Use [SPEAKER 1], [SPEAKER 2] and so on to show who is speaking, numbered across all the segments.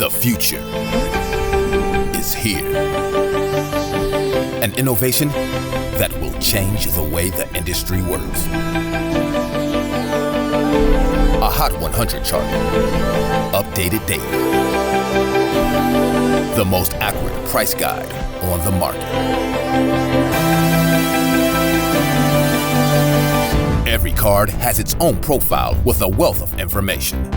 [SPEAKER 1] The future is here. An innovation that will change the way the industry works. A Hot 100 chart, updated daily. The most accurate price guide on the market. Every card has its own profile with a wealth of information.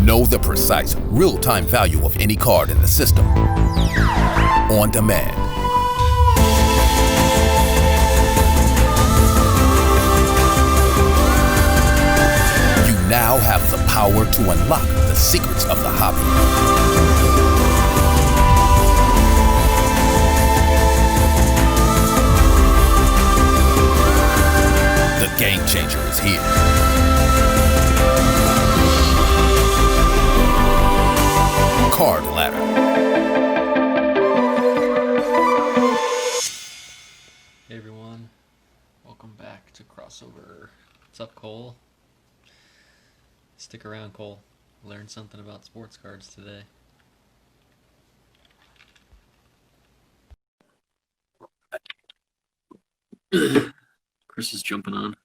[SPEAKER 1] Know the precise, real-time value of any card in the system. On demand. You now have the power to unlock the secrets of the hobby. The game changer is here. Card Ladder.
[SPEAKER 2] Hey everyone, welcome back to Crossover. What's up, Cole? Stick around, Cole. Learn something about sports cards today. Chris is jumping on.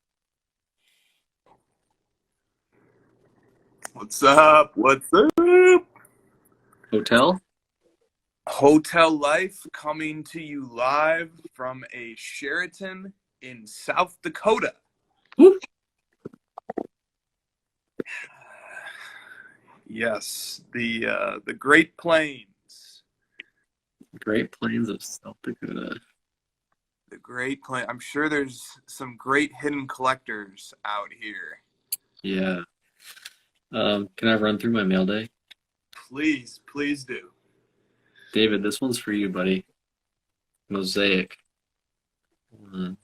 [SPEAKER 3] What's up? What's up?
[SPEAKER 2] Hotel?
[SPEAKER 3] Hotel life coming to you live from a Sheraton in South Dakota.
[SPEAKER 2] Woo.
[SPEAKER 3] Yes, the Great Plains.
[SPEAKER 2] Great Plains of South Dakota.
[SPEAKER 3] The Great Plains. I'm sure there's some great hidden collectors out here.
[SPEAKER 2] Yeah. Can I run through my mail day?
[SPEAKER 3] Please, please do.
[SPEAKER 2] David, this one's for you, buddy. Mosaic. 1,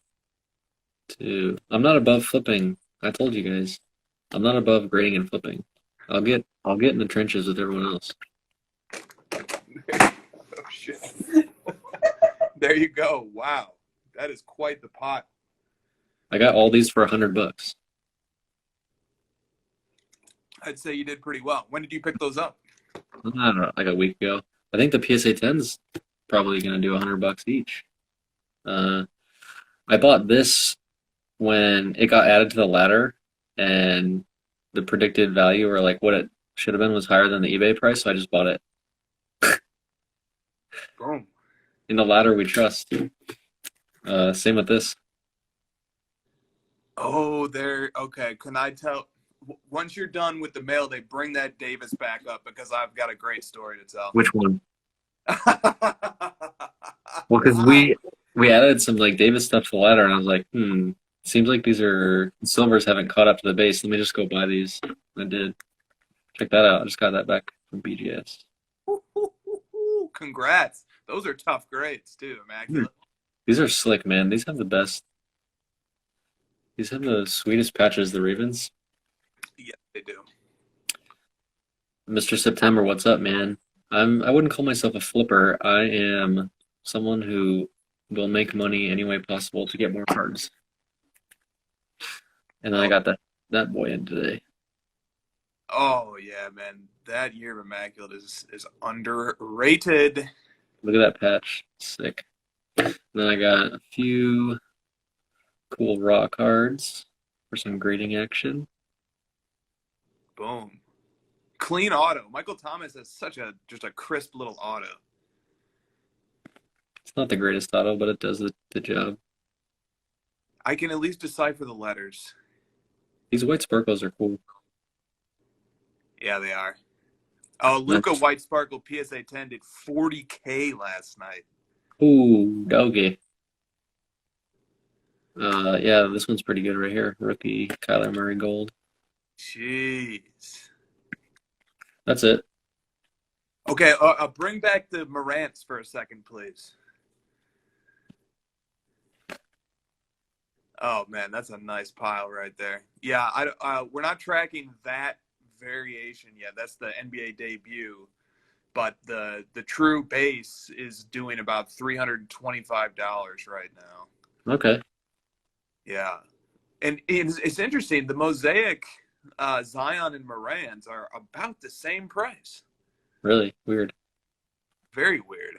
[SPEAKER 2] 2. I'm not above flipping. I told you guys. I'm not above grading and flipping. I'll get in the trenches with everyone else.
[SPEAKER 3] Oh, shit. There you go. Wow. That is quite the pot.
[SPEAKER 2] I got all these for $100.
[SPEAKER 3] I'd say you did pretty well. When did you pick those up?
[SPEAKER 2] I don't know, like a week ago. I think the PSA 10's probably going to do $100 each. I bought this when it got added to the ladder, and the predicted value, or like what it should have been, was higher than the eBay price, so I just bought it.
[SPEAKER 3] Boom.
[SPEAKER 2] In the ladder we trust. Same with this.
[SPEAKER 3] Oh, okay. Can I tell? Once you're done with the mail, they bring that Davis back up because I've got a great story to tell.
[SPEAKER 2] Which one? Well, because we added some like Davis stuff to the ladder, and I was like, seems like these silvers haven't caught up to the base. Let me just go buy these. I did. Check that out. I just got that back from BGS.
[SPEAKER 3] Congrats. Those are tough grades too, immaculate.
[SPEAKER 2] These are slick, man. These have the best. These have the sweetest patches, the Ravens.
[SPEAKER 3] Yeah, they do.
[SPEAKER 2] Mr. September, what's up, man? I wouldn't call myself a flipper. I am someone who will make money any way possible to get more cards. And then I got that boy in today.
[SPEAKER 3] Oh yeah, man. That year of Immaculate is underrated.
[SPEAKER 2] Look at that patch. Sick. And then I got a few cool raw cards for some grading action.
[SPEAKER 3] Boom. Clean auto. Michael Thomas has just a crisp little auto.
[SPEAKER 2] It's not the greatest auto, but it does the job.
[SPEAKER 3] I can at least decipher the letters.
[SPEAKER 2] These white sparkles are cool.
[SPEAKER 3] Yeah, they are. Oh, Luca White Sparkle PSA 10 did $40K last night.
[SPEAKER 2] Ooh, doggy. Yeah, this one's pretty good right here. Rookie Kyler Murray Gold.
[SPEAKER 3] Jeez.
[SPEAKER 2] That's it.
[SPEAKER 3] Okay, bring back the Morants for a second, please. Oh man, that's a nice pile right there. Yeah, we're not tracking that variation yet. That's the NBA debut, but the true base is doing about $325 right now.
[SPEAKER 2] Okay.
[SPEAKER 3] Yeah, and it's interesting. The Mosaic Zion and Morans are about the same price.
[SPEAKER 2] Really weird.
[SPEAKER 3] Very weird.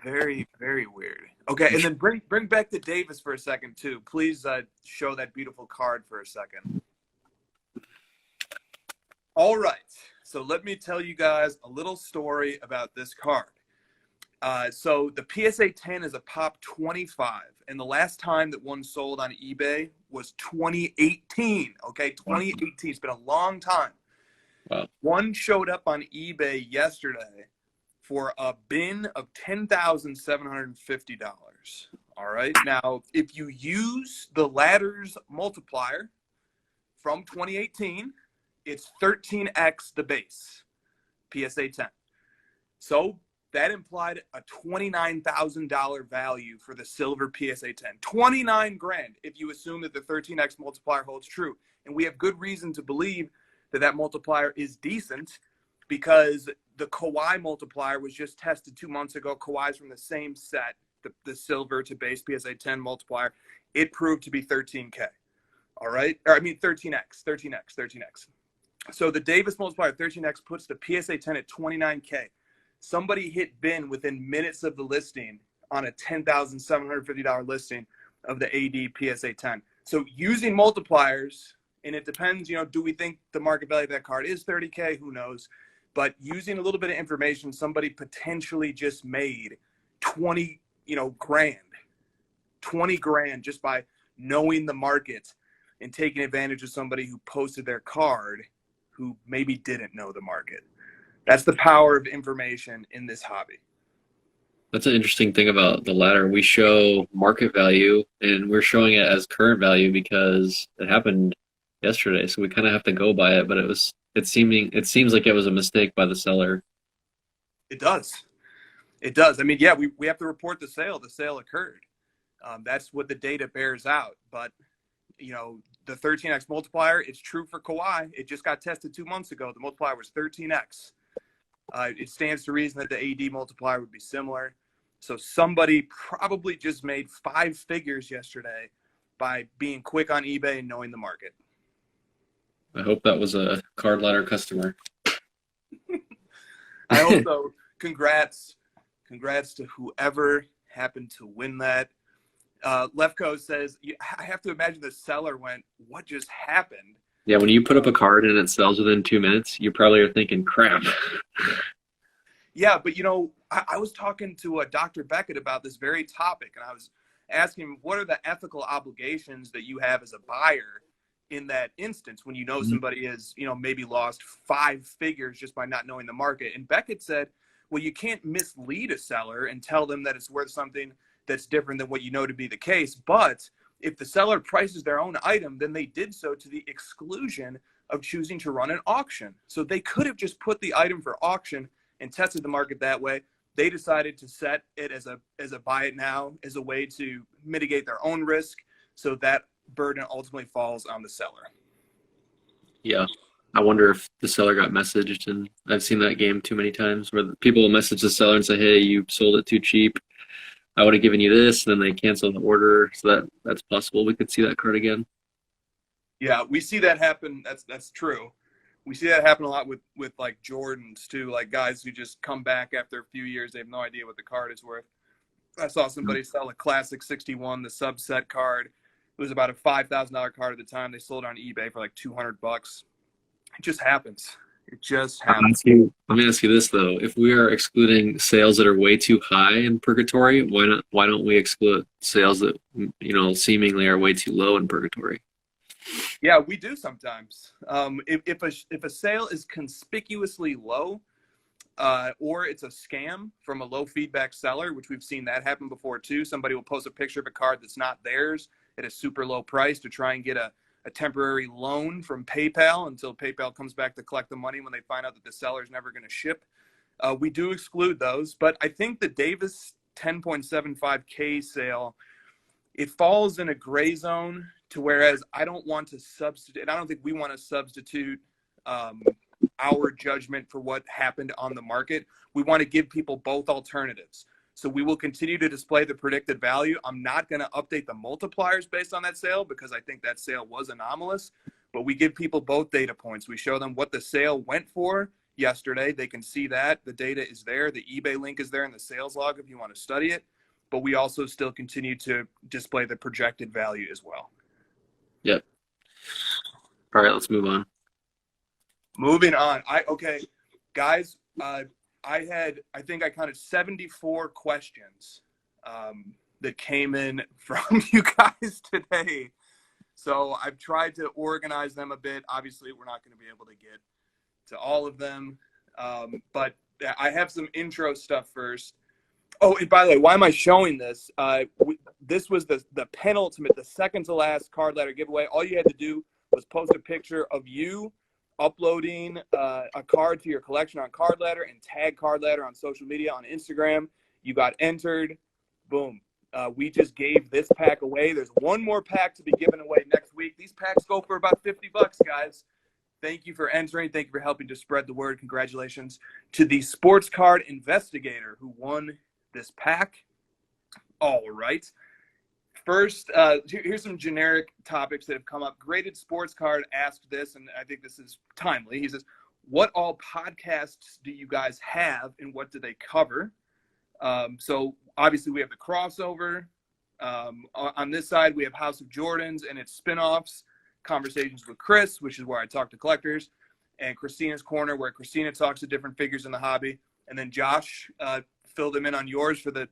[SPEAKER 3] Very, very weird. Okay, and then bring back the Davis for a second too. Please show that beautiful card for a second. All right, so let me tell you guys a little story about this card. So the PSA 10 is a pop 25, and the last time that one sold on eBay was 2018. Okay, 2018. It's been a long time.
[SPEAKER 2] Wow.
[SPEAKER 3] One showed up on eBay yesterday for a bin of $10,750. All right. Now, if you use the ladder's multiplier from 2018, it's 13x the base PSA 10. So that implied a $29,000 value for the silver PSA 10. 29 grand if you assume that the 13x multiplier holds true. And we have good reason to believe that that multiplier is decent, because the Kawhi multiplier was just tested 2 months ago. Kawhi's from the same set, the silver to base PSA 10 multiplier. It proved to be 13K. All right. Or I mean 13X. So the Davis multiplier 13X puts the PSA 10 at 29K. Somebody hit bin within minutes of the listing on a $10,750 listing of the AD PSA 10. So using multipliers, and it depends, do we think the market value of that card is 30K? Who knows? But using a little bit of information, somebody potentially just made 20 grand just by knowing the market and taking advantage of somebody who posted their card who maybe didn't know the market. That's the power of information in this hobby.
[SPEAKER 2] That's an interesting thing about the ladder. We show market value, and we're showing it as current value because it happened yesterday. So we kind of have to go by it, but it seems like it was a mistake by the seller.
[SPEAKER 3] It does. I mean, yeah, we have to report the sale. The sale occurred. That's what the data bears out. But, the 13x multiplier, it's true for Kawhi. It just got tested 2 months ago. The multiplier was 13x. It stands to reason that the AD multiplier would be similar. So somebody probably just made 5 figures yesterday by being quick on eBay and knowing the market.
[SPEAKER 2] I hope that was a card ladder customer.
[SPEAKER 3] I hope so. Congrats to whoever happened to win that. Lefko says, I have to imagine the seller went, what just happened?
[SPEAKER 2] Yeah, when you put up a card and it sells within 2 minutes, you probably are thinking, crap.
[SPEAKER 3] Yeah, but I was talking to Dr. Beckett about this very topic, and I was asking him, what are the ethical obligations that you have as a buyer in that instance when somebody has, maybe lost 5 figures just by not knowing the market? And Beckett said, well, you can't mislead a seller and tell them that it's worth something that's different than what you know to be the case. But if the seller prices their own item, then they did so to the exclusion of choosing to run an auction. So they could have just put the item for auction and tested the market that way. They decided to set it as a buy it now, as a way to mitigate their own risk. So that burden ultimately falls on the seller.
[SPEAKER 2] Yeah. I wonder if the seller got messaged, and I've seen that game too many times where people will message the seller and say, hey, you sold it too cheap. I would have given you this, and then they cancel the order. So that's possible. We could see that card again.
[SPEAKER 3] Yeah, we see that happen. That's true. We see that happen a lot with like Jordans too, like guys who just come back after a few years. They have no idea what the card is worth. I saw somebody sell a classic 61, the subset card. It was about a $5,000 card at the time. They sold it on eBay for like $200. It just happens. It just happens.
[SPEAKER 2] Let me ask you this though: if we are excluding sales that are way too high in purgatory, why don't we exclude sales that seemingly are way too low in purgatory?
[SPEAKER 3] Yeah, we do sometimes. If a sale is conspicuously low, or it's a scam from a low feedback seller, which we've seen that happen before too. Somebody will post a picture of a card that's not theirs at a super low price to try and get a temporary loan from PayPal until PayPal comes back to collect the money when they find out that the seller is never going to ship. We do exclude those, but I think the Davis 10.75K sale, it falls in a gray zone to whereas I don't want to substitute, and I don't think we want to substitute our judgment for what happened on the market. We want to give people both alternatives. So we will continue to display the predicted value. I'm not going to update the multipliers based on that sale because I think that sale was anomalous, but we give people both data points. We show them what the sale went for yesterday. They can see that. The data is there. The eBay link is there in the sales log if you want to study it. But we also still continue to display the projected value as well.
[SPEAKER 2] Yep. All right, let's move on.
[SPEAKER 3] Moving on. Guys, I think I counted 74 questions that came in from you guys today. So I've tried to organize them a bit. Obviously, we're not going to be able to get to all of them. But I have some intro stuff first. Oh, and by the way, why am I showing this? This was the penultimate, the second to last card ladder giveaway. All you had to do was post a picture of you uploading a card to your collection on Card Ladder and tag Card Ladder on social media, on Instagram. You got entered. Boom. We just gave this pack away. There's one more pack to be given away next week. These packs go for about $50, guys. Thank you for entering. Thank you for helping to spread the word. Congratulations to the Sports Card Investigator who won this pack. All right. First, here's some generic topics that have come up. Graded Sports Card asked this, and I think this is timely. He says, what all podcasts do you guys have, and what do they cover? So obviously we have the crossover. On this side, we have House of Jordans and its spinoffs, Conversations with Chris, which is where I talk to collectors, and Christina's Corner, where Christina talks to different figures in the hobby. And then Josh filled him in on yours for the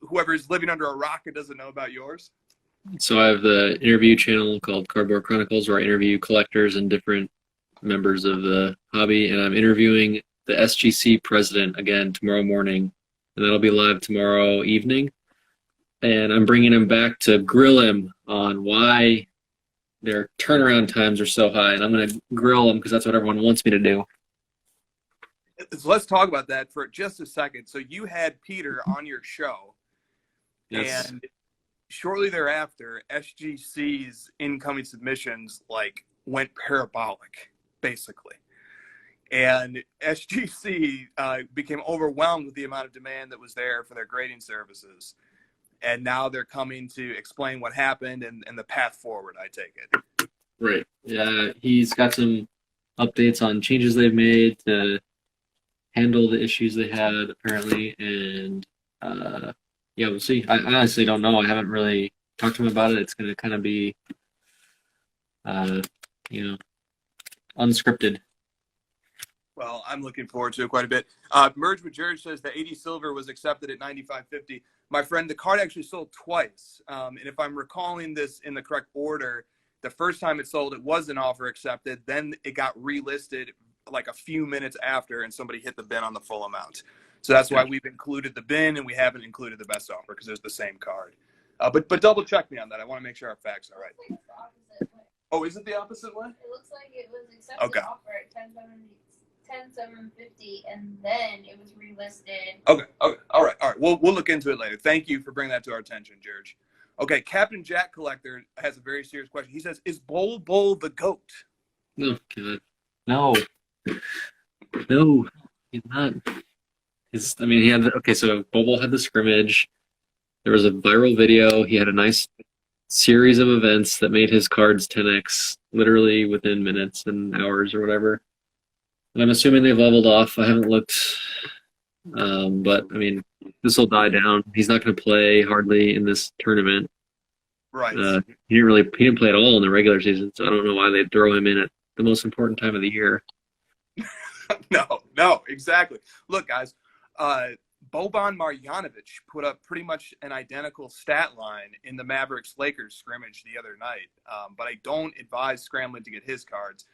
[SPEAKER 3] whoever's living under a rock and doesn't know about yours.
[SPEAKER 2] So I have the interview channel called Cardboard Chronicles, where I interview collectors and different members of the hobby, and I'm interviewing the SGC president again tomorrow morning, and that'll be live tomorrow evening. And I'm bringing him back to grill him on why their turnaround times are so high, and I'm going to grill him because that's what everyone wants me to do.
[SPEAKER 3] So let's talk about that for just a second. So you had Peter on your show,
[SPEAKER 2] Yes.
[SPEAKER 3] And shortly thereafter, SGC's incoming submissions went parabolic, basically. And SGC became overwhelmed with the amount of demand that was there for their grading services. And now they're coming to explain what happened and the path forward, I take it.
[SPEAKER 2] Right. Yeah, he's got some updates on changes they've made to handle the issues they had, apparently. And, yeah, we'll see. I honestly don't know. I haven't really talked to him about it. It's going to kind of be, unscripted.
[SPEAKER 3] Well, I'm looking forward to it quite a bit. Merge with George says the 80 silver was accepted at $95.50. My friend, the card actually sold twice. And if I'm recalling this in the correct order, the first time it sold, it was an offer accepted. Then it got relisted like a few minutes after, and somebody hit the bin on the full amount. So that's why we've included the bin, and we haven't included the best offer because it's the same card. But double check me on that. I want to make sure our facts are right.
[SPEAKER 4] I think it's the opposite way.
[SPEAKER 3] Oh, is it the opposite way?
[SPEAKER 4] It looks like it was accepted
[SPEAKER 3] Okay.
[SPEAKER 4] offer at $10,750, and then it was relisted.
[SPEAKER 3] Okay. All right. We'll look into it later. Thank you for bringing that to our attention, George. Okay, Captain Jack Collector has a very serious question. He says, is Bol Bol the GOAT?
[SPEAKER 2] No, God. No, he's not. He had so Bol Bol had the scrimmage. There was a viral video. He had a nice series of events that made his cards 10x literally within minutes and hours or whatever. And I'm assuming they've leveled off. I haven't looked, but this will die down. He's not going to play hardly in this tournament.
[SPEAKER 3] Right.
[SPEAKER 2] He didn't play at all in the regular season, so I don't know why they'd throw him in at the most important time of the year.
[SPEAKER 3] No, exactly. Look, guys, Boban Marjanovic put up pretty much an identical stat line in the Mavericks-Lakers scrimmage the other night, but I don't advise scrambling to get his cards.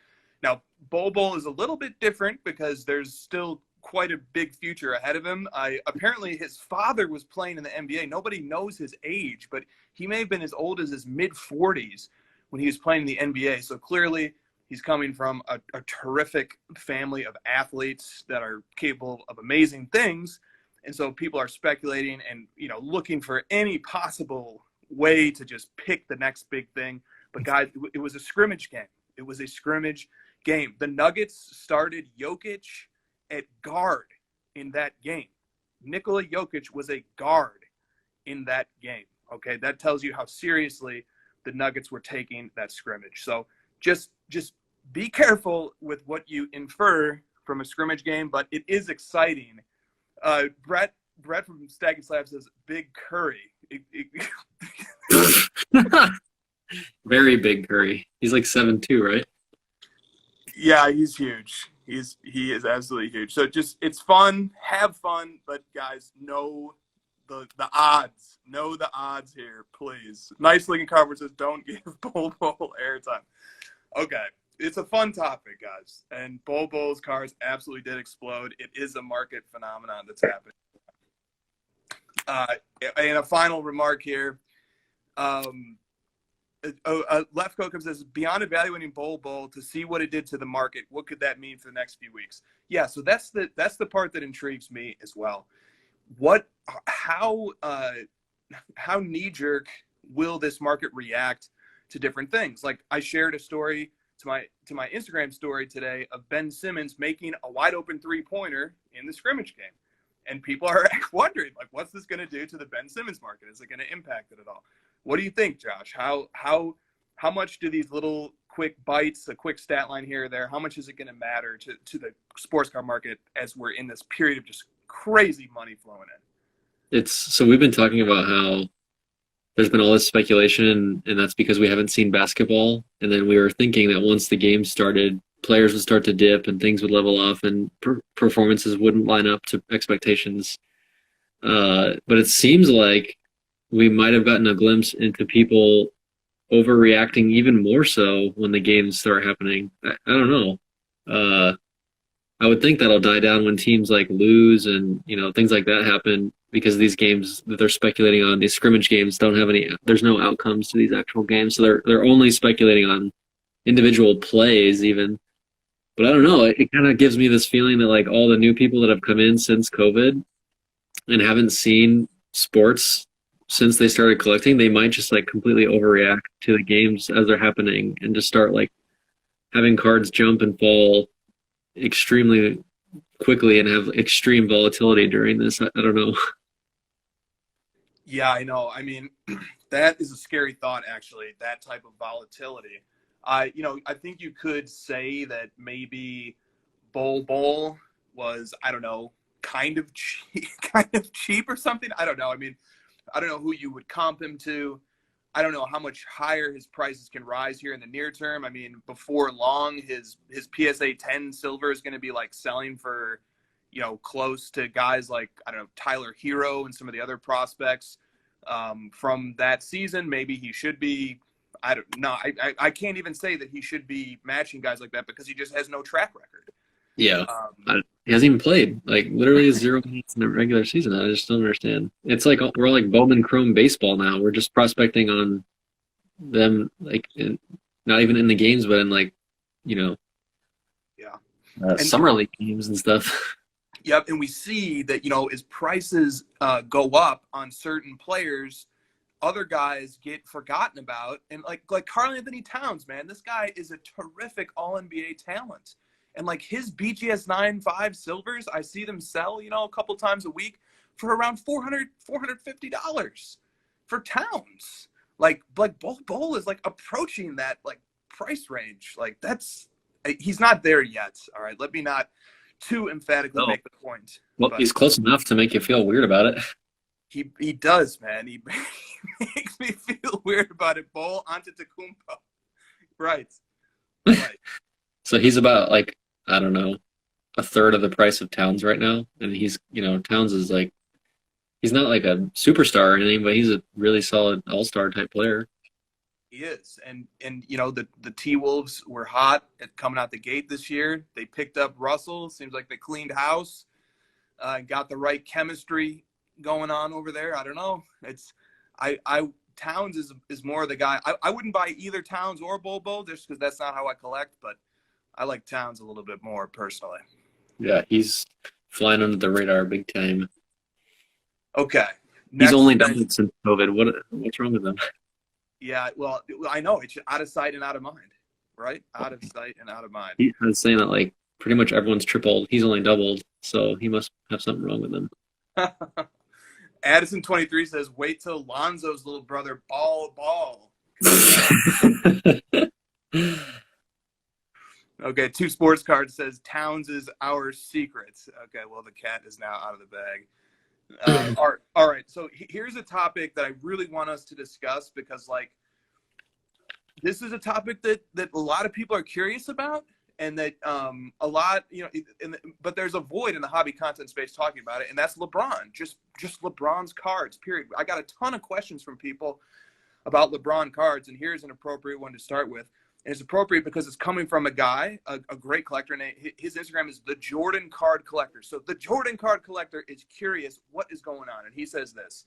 [SPEAKER 3] Now, Bol Bol is a little bit different because there's still quite a big future ahead of him. Apparently, his father was playing in the NBA. Nobody knows his age, but he may have been as old as his mid-40s when he was playing in the NBA. So clearly, he's coming from a terrific family of athletes that are capable of amazing things. And so people are speculating and, looking for any possible way to just pick the next big thing. But guys, it was a scrimmage game. It was a scrimmage game. The Nuggets started Jokic at guard in that game. Nikola Jokic was a guard in that game. Okay, that tells you how seriously the Nuggets were taking that scrimmage. So just be careful with what you infer from a scrimmage game, but it is exciting. Brett from Stag and Slab says Big Curry.
[SPEAKER 2] Very big Curry. He's like 7'2", right?
[SPEAKER 3] Yeah, he's huge. He is absolutely huge. So just it's fun, have fun, but guys, know the odds. Know the odds here, please. Nice League Cover says don't give Bol Bol airtime. Okay. It's a fun topic, guys. And Bol Bol's cars absolutely did explode. It is a market phenomenon that's happening. And a final remark here. Left Coke says, beyond evaluating Bol Bol to see what it did to the market, what could that mean for the next few weeks? Yeah, so that's the part that intrigues me as well. How knee-jerk will this market react to different things? Like I shared a story to my Instagram story today of Ben Simmons making a wide open 3-pointer in the scrimmage game. And people are wondering, like, what's this going to do to the Ben Simmons market? Is it going to impact it at all? What do you think, Josh? How much do these little quick bites, a quick stat line here or there, how much is it going to matter to the sports car market as we're in this period of just crazy money flowing in?
[SPEAKER 2] So we've been talking about how there's been all this speculation, and that's because we haven't seen basketball. And then we were thinking that once the game started, players would start to dip and things would level off and performances wouldn't line up to expectations. But it seems like we might have gotten a glimpse into people overreacting even more so when the games start happening. I don't know. I would think that'll die down when teams like lose and things like that happen, because these games that they're speculating on, these scrimmage games, there's no outcomes to these actual games, so they're only speculating on individual plays even. But I don't know, it kind of gives me this feeling that like all the new people that have come in since COVID and haven't seen sports since they started collecting, they might just like completely overreact to the games as they're happening and just start like having cards jump and fall extremely quickly and have extreme volatility during this. I don't know.
[SPEAKER 3] Yeah, I know. I mean, that is a scary thought, actually, that type of volatility. I think you could say that maybe Bol Bol was, I don't know, kind of cheap or something. I don't know. I mean, I don't know who you would comp him to. I don't know how much higher his prices can rise here in the near term. I mean, before long, his PSA 10 silver is going to be like selling for, close to guys like, I don't know, Tyler Hero and some of the other prospects from that season. Maybe he should be, I don't know. I can't even say that he should be matching guys like that because he just has no track record.
[SPEAKER 2] Yeah. He hasn't even played. Like, literally 0 minutes in the regular season. I just don't understand. It's like we're like Bowman Chrome baseball now. We're just prospecting on them, like, not even in the games, but in, like, summer league games and stuff.
[SPEAKER 3] Yep, and we see that, as prices go up on certain players, other guys get forgotten about. And, like Karl Anthony Towns, man, this guy is a terrific All-NBA talent. And like his BGS 9.5 silvers, I see them sell, a couple times a week for around $450 for Towns. Like Bol Bol is like approaching that like price range. Like he's not there yet. All right, let me not too emphatically make the point.
[SPEAKER 2] Well, he's close enough to make you feel weird about it.
[SPEAKER 3] He does, man. He makes me feel weird about it. Bol Antetokounmpo. Right.
[SPEAKER 2] So he's about like, I don't know, a third of the price of Towns right now. And he's, Towns is like, he's not like a superstar or anything, but he's a really solid all-star type player.
[SPEAKER 3] He is. And the T-Wolves were hot at coming out the gate this year. They picked up Russell. Seems like they cleaned house, got the right chemistry going on over there. I don't know. Towns is more the guy. I wouldn't buy either Towns or Bol Bol just because that's not how I collect, but I like Towns a little bit more personally.
[SPEAKER 2] Yeah, he's flying under the radar big time.
[SPEAKER 3] Okay.
[SPEAKER 2] He's only done it since COVID. What's wrong with him?
[SPEAKER 3] Yeah, well, I know. It's out of sight and out of mind, right? Out of sight and out of mind.
[SPEAKER 2] I was saying that, like, pretty much everyone's tripled. He's only doubled, so he must have something wrong with him.
[SPEAKER 3] Addison 23 says, wait till Lonzo's little brother Bol Bol. Okay, Two Sports Cards says Towns is our secret. Okay, well, the cat is now out of the bag. All right. So here's a topic that I really want us to discuss because, like, this is a topic that a lot of people are curious about, and that a lot, but there's a void in the hobby content space talking about it, and that's LeBron. Just LeBron's cards. Period. I got a ton of questions from people about LeBron cards, and here's an appropriate one to start with. And it's appropriate because it's coming from a guy, a great collector, and his Instagram is the Jordan Card Collector. So the Jordan Card Collector is curious what is going on, and he says this.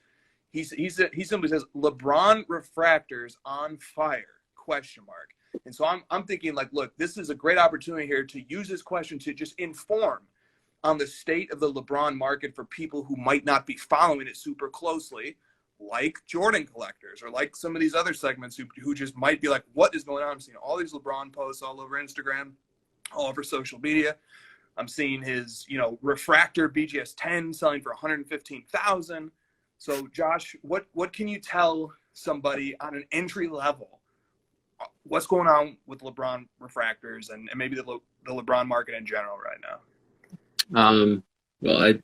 [SPEAKER 3] He simply says, LeBron refractors on fire, ? And so I'm thinking, like, look, this is a great opportunity here to use this question to just inform on the state of the LeBron market for people who might not be following it super closely, like Jordan collectors or like some of these other segments who just might be like, what is going on? I'm seeing all these LeBron posts all over Instagram, all over social media. I'm seeing his, refractor BGS 10 selling for $115,000. So Josh, what can you tell somebody on an entry level? What's going on with LeBron refractors and maybe the LeBron market in general right now?
[SPEAKER 2] Well,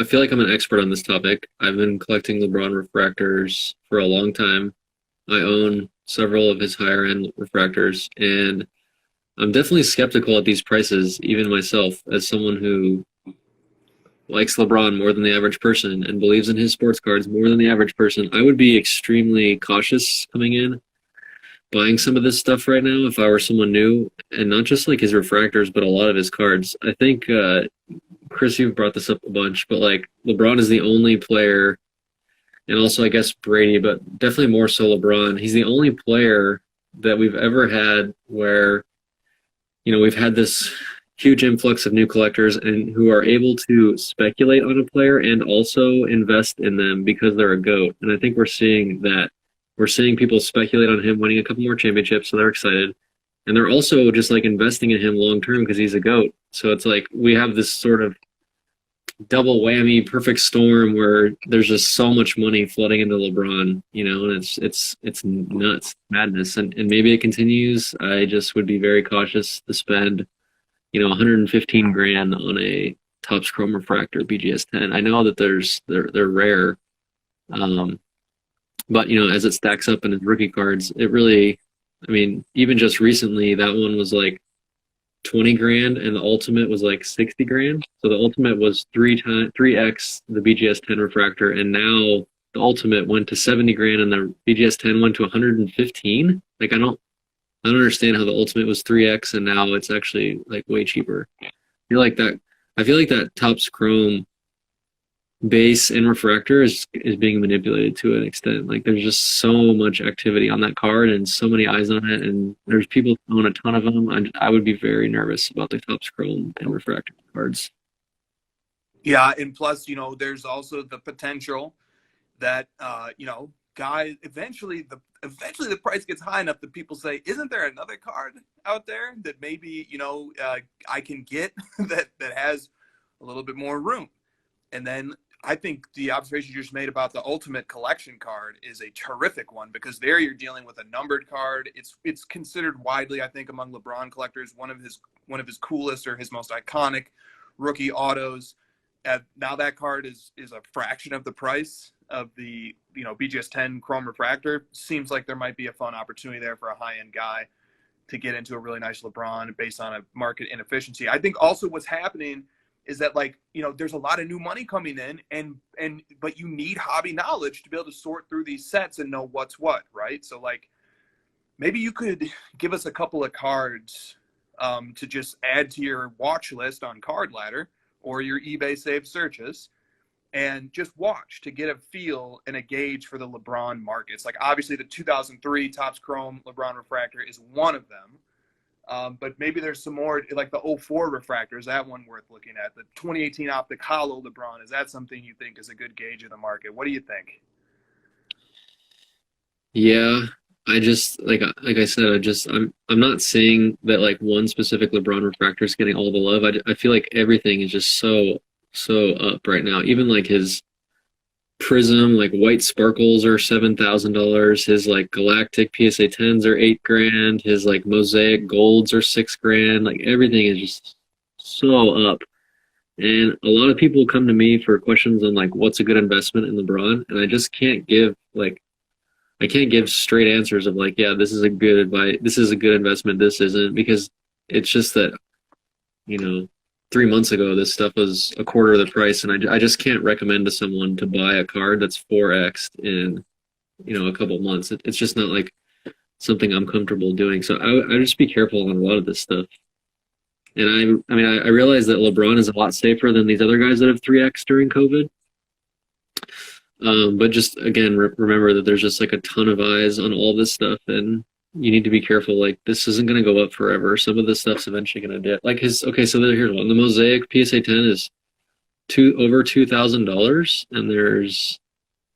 [SPEAKER 2] I feel like I'm an expert on this topic. I've been collecting LeBron refractors for a long time. I own several of his higher end refractors, and I'm definitely skeptical at these prices, even myself, as someone who likes LeBron more than the average person and believes in his sports cards more than the average person. I would be extremely cautious coming in, buying some of this stuff right now if I were someone new, and not just like his refractors, but a lot of his cards. I think, Chris, you've brought this up a bunch, but like LeBron is the only player, and also I guess Brady, but definitely more so LeBron. He's the only player that we've ever had where, we've had this huge influx of new collectors and who are able to speculate on a player and also invest in them because they're a GOAT. And I think we're seeing that. We're seeing people speculate on him winning a couple more championships, so they're excited. And they're also just like investing in him long term because he's a GOAT. So it's like we have this sort of double whammy perfect storm where there's just so much money flooding into LeBron, and it's nuts, madness. And maybe it continues. I just would be very cautious to spend, $115,000 on a Topps Chrome Refractor BGS 10. I know that they're rare. But as it stacks up in his rookie cards, it really, even just recently, that one was like $20,000 and the ultimate was like $60,000. So the ultimate was 3x the BGS 10 refractor, and now the ultimate went to $70,000 and the BGS 10 went to 115. Like I don't understand how the ultimate was 3x and now it's actually like way cheaper. I feel like that Topps Chrome base and refractor is being manipulated to an extent. Like there's just so much activity on that card and so many eyes on it, and there's people who own a ton of them. I would be very nervous about the Topps Chrome and refractor cards.
[SPEAKER 3] Yeah, and plus, there's also the potential that guys eventually the price gets high enough that people say, isn't there another card out there that maybe I can get that has a little bit more room? And then I think the observation you just made about the Ultimate Collection card is a terrific one because there you're dealing with a numbered card. It's considered widely, I think, among LeBron collectors one of his coolest or his most iconic rookie autos. Now that card is a fraction of the price of the BGS 10 Chrome Refractor. Seems like there might be a fun opportunity there for a high-end guy to get into a really nice LeBron based on a market inefficiency. I think also what's happening is that there's a lot of new money coming in but you need hobby knowledge to be able to sort through these sets and know what's what, right? So maybe you could give us a couple of cards to just add to your watch list on Card Ladder or your eBay saved searches and just watch to get a feel and a gauge for the LeBron markets. Like obviously the 2003 Topps Chrome LeBron Refractor is one of them. But maybe there's some more, like the 04 refractor. Is that one worth looking at? The 2018 Optic Hollow LeBron, is that something you think is a good gauge of the market? What do you think?
[SPEAKER 2] Yeah, I just like I said, I'm not saying that like one specific LeBron refractor is getting all the love. I feel like everything is just so up right now. Even like his Prism, like white sparkles are $7,000. His like galactic PSA 10s are 8 grand. His like mosaic golds are 6 grand. Like everything is just so up. And a lot of people come to me for questions on like what's a good investment in LeBron, and I just can't give like I can't give straight answers of like, yeah, this is a good advice, this is a good investment, this isn't, because it's just that, 3 months ago this stuff was a quarter of the price, and I just can't recommend to someone to buy a card that's 4x in a couple months. It's just not like something I'm comfortable doing. So I just be careful on a lot of this stuff. And I realize that LeBron is a lot safer than these other guys that have 3x during COVID. But just again, remember that there's just like a ton of eyes on all this stuff, and you need to be careful. Like this isn't going to go up forever. Some of this stuff's eventually going to dip. Like so here's one. The Mosaic PSA 10 is over $2,000, and there's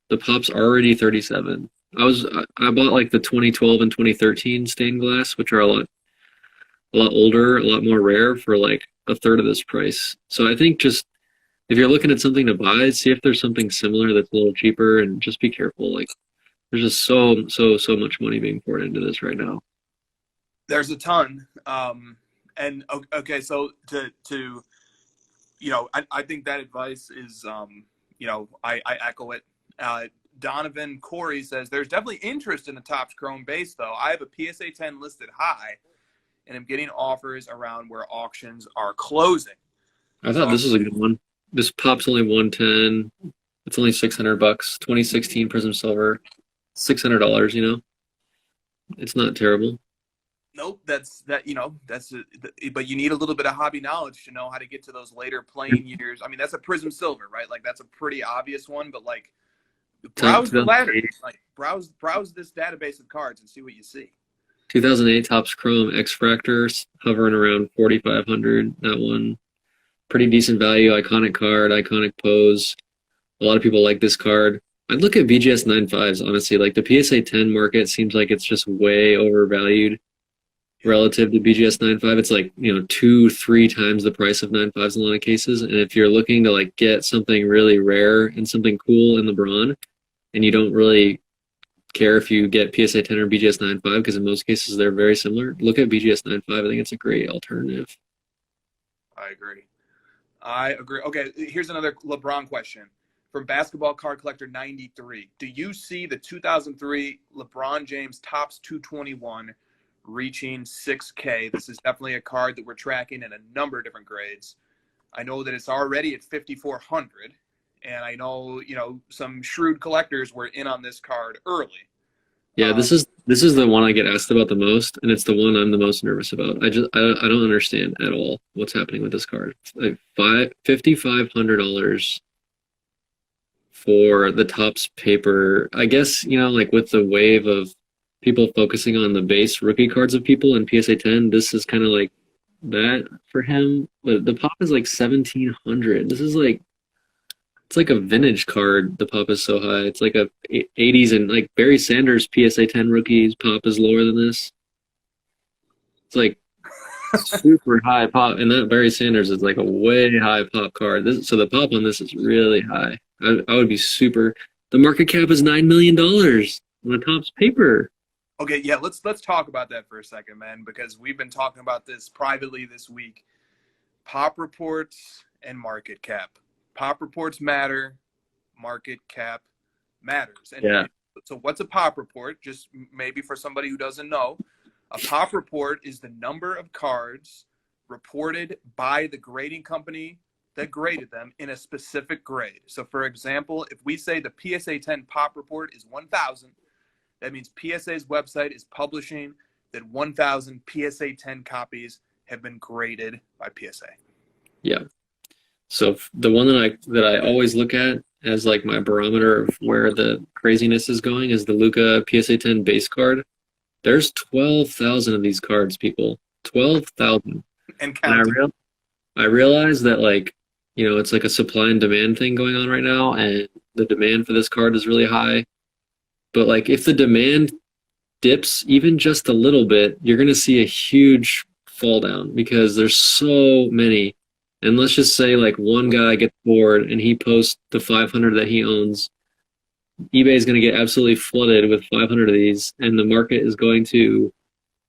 [SPEAKER 2] the pop's already 37. I bought like the 2012 and 2013 stained glass, which are a lot older, a lot more rare, for like a third of this price. So I think just if you're looking at something to buy, see if there's something similar that's a little cheaper, and just be careful. Like there's just so much money being poured into this right now.
[SPEAKER 3] There's a ton. And okay, so I think that advice is, I echo it. Donovan Corey says there's definitely interest in the Topps Chrome base, though. I have a PSA 10 listed high, and I'm getting offers around where auctions are closing.
[SPEAKER 2] I thought this was a good one. This pop's only 110. It's only $600. 2016 Prism Silver, $600. It's not terrible.
[SPEAKER 3] Nope, but you need a little bit of hobby knowledge to know how to get to those later playing years. I mean, that's a Prism Silver, right? Like that's a pretty obvious one, but like browse the ladder, like browse this database of cards and see what you see.
[SPEAKER 2] 2008 Topps Chrome X-Fractors hovering around 4,500. That one, pretty decent value. Iconic card, iconic pose. A lot of people like this card. I'd look at BGS 9.5s, honestly. Like the PSA 10 market seems like it's just way overvalued relative to BGS 9.5. It's like 2-3 times the price of 9.5s in a lot of cases. And if you're looking to like get something really rare and something cool in LeBron, and you don't really care if you get PSA 10 or BGS 9.5, because in most cases they're very similar, look at BGS 9.5. I think it's a great alternative.
[SPEAKER 3] I agree. Okay, here's another LeBron question from Basketball Card Collector 93. Do you see the 2003 LeBron James Topps 221 reaching 6K? This is definitely a card that we're tracking in a number of different grades. I know that it's already at 5,400, and I know some shrewd collectors were in on this card early.
[SPEAKER 2] Yeah, this is the one I get asked about the most, and it's the one I'm the most nervous about. I don't understand at all what's happening with this card. Like $5,500 for the Topps paper. I guess like with the wave of people focusing on the base rookie cards of people in PSA 10, this is kind of like that for him. But the pop is like 1,700. This is like, it's like a vintage card. The pop is so high. It's like a 80s, and like Barry Sanders PSA 10 rookies pop is lower than this. It's like super high pop, and that Barry Sanders is like a way high pop card. So the pop on this is really high. I would be super. The market cap is $9 million on the Topps paper.
[SPEAKER 3] Okay, yeah, let's talk about that for a second, man, because we've been talking about this privately this week. Pop reports and market cap. Pop reports matter, market cap matters. And
[SPEAKER 2] yeah.
[SPEAKER 3] So what's a pop report? Just maybe for somebody who doesn't know, a pop report is the number of cards reported by the grading company that graded them in a specific grade. So for example, if we say the PSA 10 pop report is 1,000, that means PSA's website is publishing that 1,000 PSA 10 copies have been graded by PSA.
[SPEAKER 2] Yeah. So the one that I always look at as like my barometer of where the craziness is going is the Luka PSA 10 base card. There's 12,000 of these cards, people. 12,000.
[SPEAKER 3] And counting.
[SPEAKER 2] I realize that like, it's like a supply and demand thing going on right now, and the demand for this card is really high. But like if the demand dips even just a little bit, you're going to see a huge fall down because there's so many. And let's just say like one guy gets bored and he posts the 500 that he owns eBay is going to get absolutely flooded with 500 of these, and the market is going to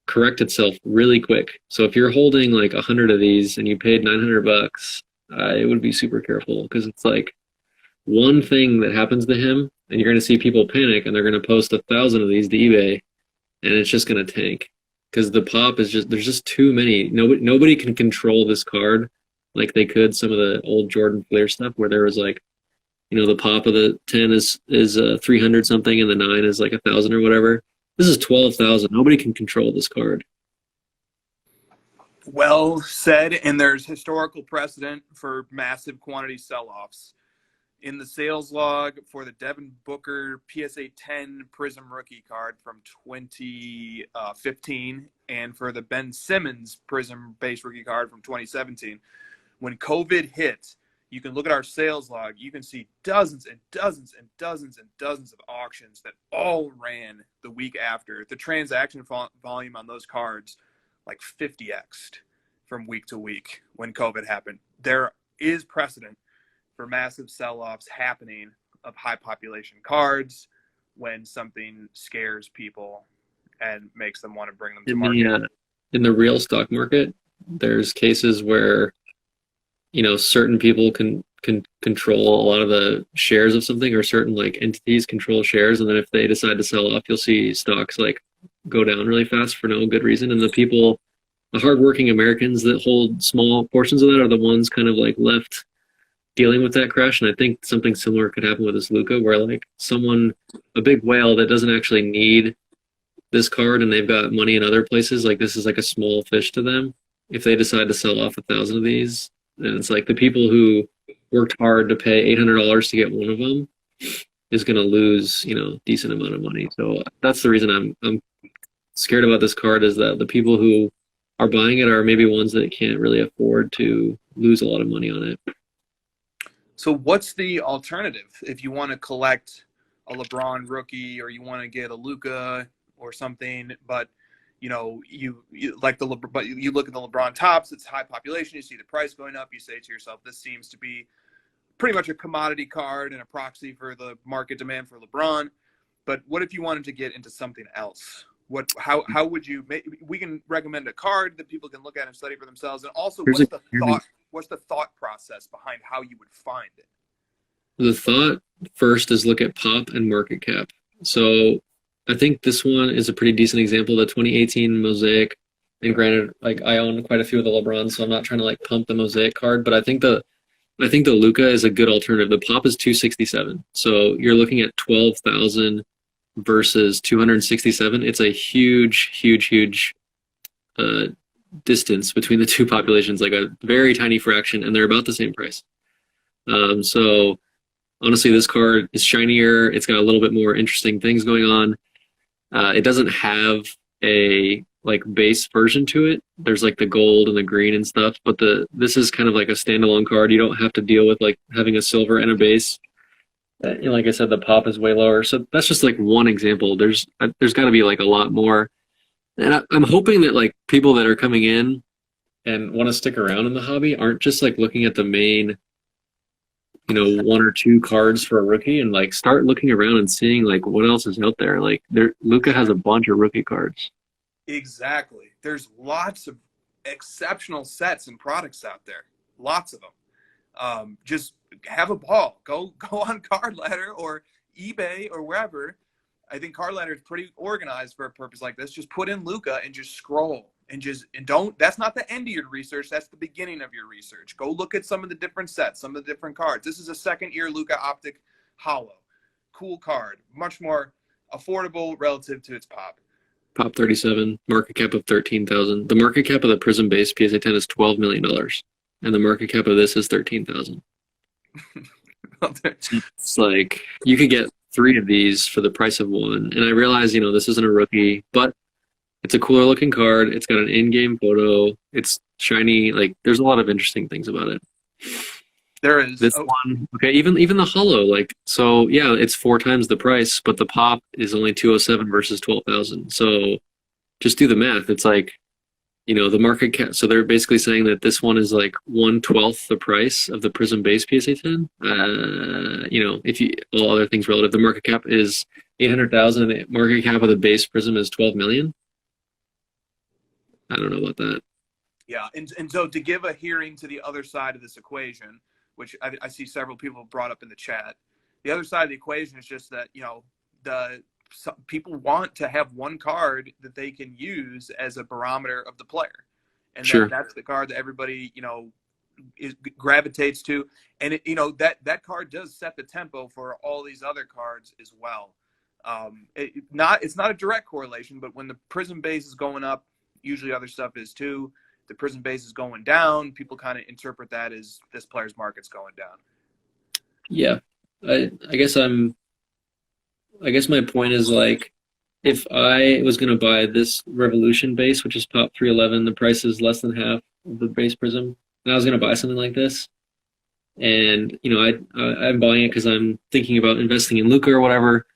[SPEAKER 2] correct itself really quick. So if you're holding like 100 of these and you paid $900, I would be super careful, because it's like one thing that happens to him, and you're going to see people panic, and they're going to post 1,000 of these to eBay, and it's just going to tank, because the pop is just, there's just too many. Nobody can control this card like they could some of the old Jordan Flair stuff, where there was like, the pop of the 10 is 300 something, and the 9 is like 1,000 or whatever. This is 12,000. Nobody can control this card.
[SPEAKER 3] Well said, and there's historical precedent for massive quantity sell-offs. In the sales log for the Devin Booker PSA 10 Prism rookie card from 2015, and for the Ben Simmons Prism base rookie card from 2017, when COVID hit, you can look at our sales log. You can see dozens and dozens and dozens and dozens of auctions that all ran the week after. The transaction volume on those cards like 50x'd from week to week when COVID happened. There is precedent for massive sell-offs happening of high population cards when something scares people and makes them want to bring them to market.
[SPEAKER 2] In the real stock market, there's cases where certain people can control a lot of the shares of something, or certain like entities control shares, and then if they decide to sell off, you'll see stocks like go down really fast for no good reason. And the hardworking Americans that hold small portions of that are the ones kind of like left dealing with that crash. And I think something similar could happen with this Luka, where like a big whale that doesn't actually need this card, and they've got money in other places, like this is like a small fish to them. If they decide to sell off 1,000 of these, and it's like the people who worked hard to pay $800 to get one of them is going to lose, decent amount of money. So that's the reason I'm scared about this card, is that the people who are buying it are maybe ones that can't really afford to lose a lot of money on it.
[SPEAKER 3] So what's the alternative if you want to collect a LeBron rookie, or you want to get a Luka or something, but you like but you look at the LeBron tops, it's high population, you see the price going up, you say to yourself, this seems to be pretty much a commodity card and a proxy for the market demand for LeBron. But what if you wanted to get into something else? How would you we can recommend a card that people can look at and study for themselves, and also what's the thought process behind how you would find it?
[SPEAKER 2] The thought first is look at pop and market cap. So I think this one is a pretty decent example, the 2018 Mosaic. And granted, like I own quite a few of the LeBrons, so I'm not trying to like pump the Mosaic card, but I think the Luka is a good alternative. The pop is 267, so you're looking at 12,000 versus 267. It's a huge distance between the two populations, like a very tiny fraction, and they're about the same price. So honestly, this card is shinier. It's got a little bit more interesting things going on. It doesn't have a like base version to it. There's like the gold and the green and stuff, but this is kind of like a standalone card. You don't have to deal with like having a silver and a base. Like I said, the pop is way lower. So that's just like one example. There's got to be like a lot more. And I'm hoping that like people that are coming in and want to stick around in the hobby aren't just like looking at the main, one or two cards for a rookie, and like start looking around and seeing like what else is out there. Like Luka has a bunch of rookie cards.
[SPEAKER 3] Exactly. There's lots of exceptional sets and products out there. Lots of them. Just have a ball. Go on Card Ladder or eBay or wherever. I think Card Ladder is pretty organized for a purpose like this. Just put in Luka and just scroll. And don't, that's not the end of your research. That's the beginning of your research. Go look at some of the different sets, some of the different cards. This is a second year Luka Optic Hollow. Cool card. Much more affordable relative to its pop.
[SPEAKER 2] Pop 37, market cap of 13,000. The market cap of the Prism base PSA 10 is $12 million. And the market cap of this is 13,000. It's like, you could get 3 of these for the price of 1. And I realize, this isn't a rookie, but it's a cooler looking card. It's got an in-game photo. It's shiny. Like, there's a lot of interesting things about it.
[SPEAKER 3] There is.
[SPEAKER 2] This one, okay, even the hollow, like, so yeah, it's 4 times the price, but the pop is only 207 versus 12,000. So just do the math. It's like the market cap. So they're basically saying that this one is like 1/12 the price of the Prism base PSA 10. If you all other things relative, the market cap is 800,000. The market cap of the base Prism is 12 million. I don't know about that.
[SPEAKER 3] Yeah, and so to give a hearing to the other side of this equation, which I see several people brought up in the chat, the other side of the equation is just that people want to have one card that they can use as a barometer of the player, and
[SPEAKER 2] Sure.
[SPEAKER 3] that's the card that everybody gravitates to, and that card does set the tempo for all these other cards as well. It's not a direct correlation, but when the Prism base is going up, usually other stuff is too. The Prism base is going down, people kind of interpret that as this player's market's going down.
[SPEAKER 2] Yeah, I guess my point is, like, if I was going to buy this Revolution base, which is Pop 311, the price is less than half of the base Prism, and I was going to buy something like this, and I'm buying it because I'm thinking about investing in Luka or whatever,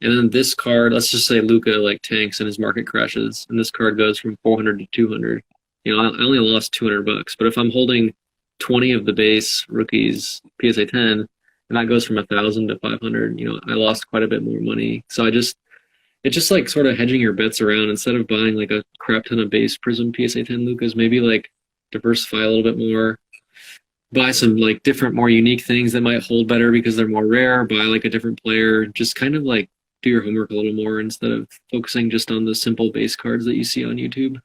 [SPEAKER 2] and then this card, let's just say Luka like tanks and his market crashes, and this card goes from 400 to 200. I only lost $200, but if I'm holding 20 of the base rookies PSA 10, and that goes from 1,000 to 500, I lost quite a bit more money. So it's just like sort of hedging your bets around. Instead of buying like a crap ton of base Prism PSA 10 Lucas, maybe like diversify a little bit more, buy some like different, more unique things that might hold better because they're more rare, buy like a different player, just kind of like do your homework a little more instead of focusing just on the simple base cards that you see on YouTube.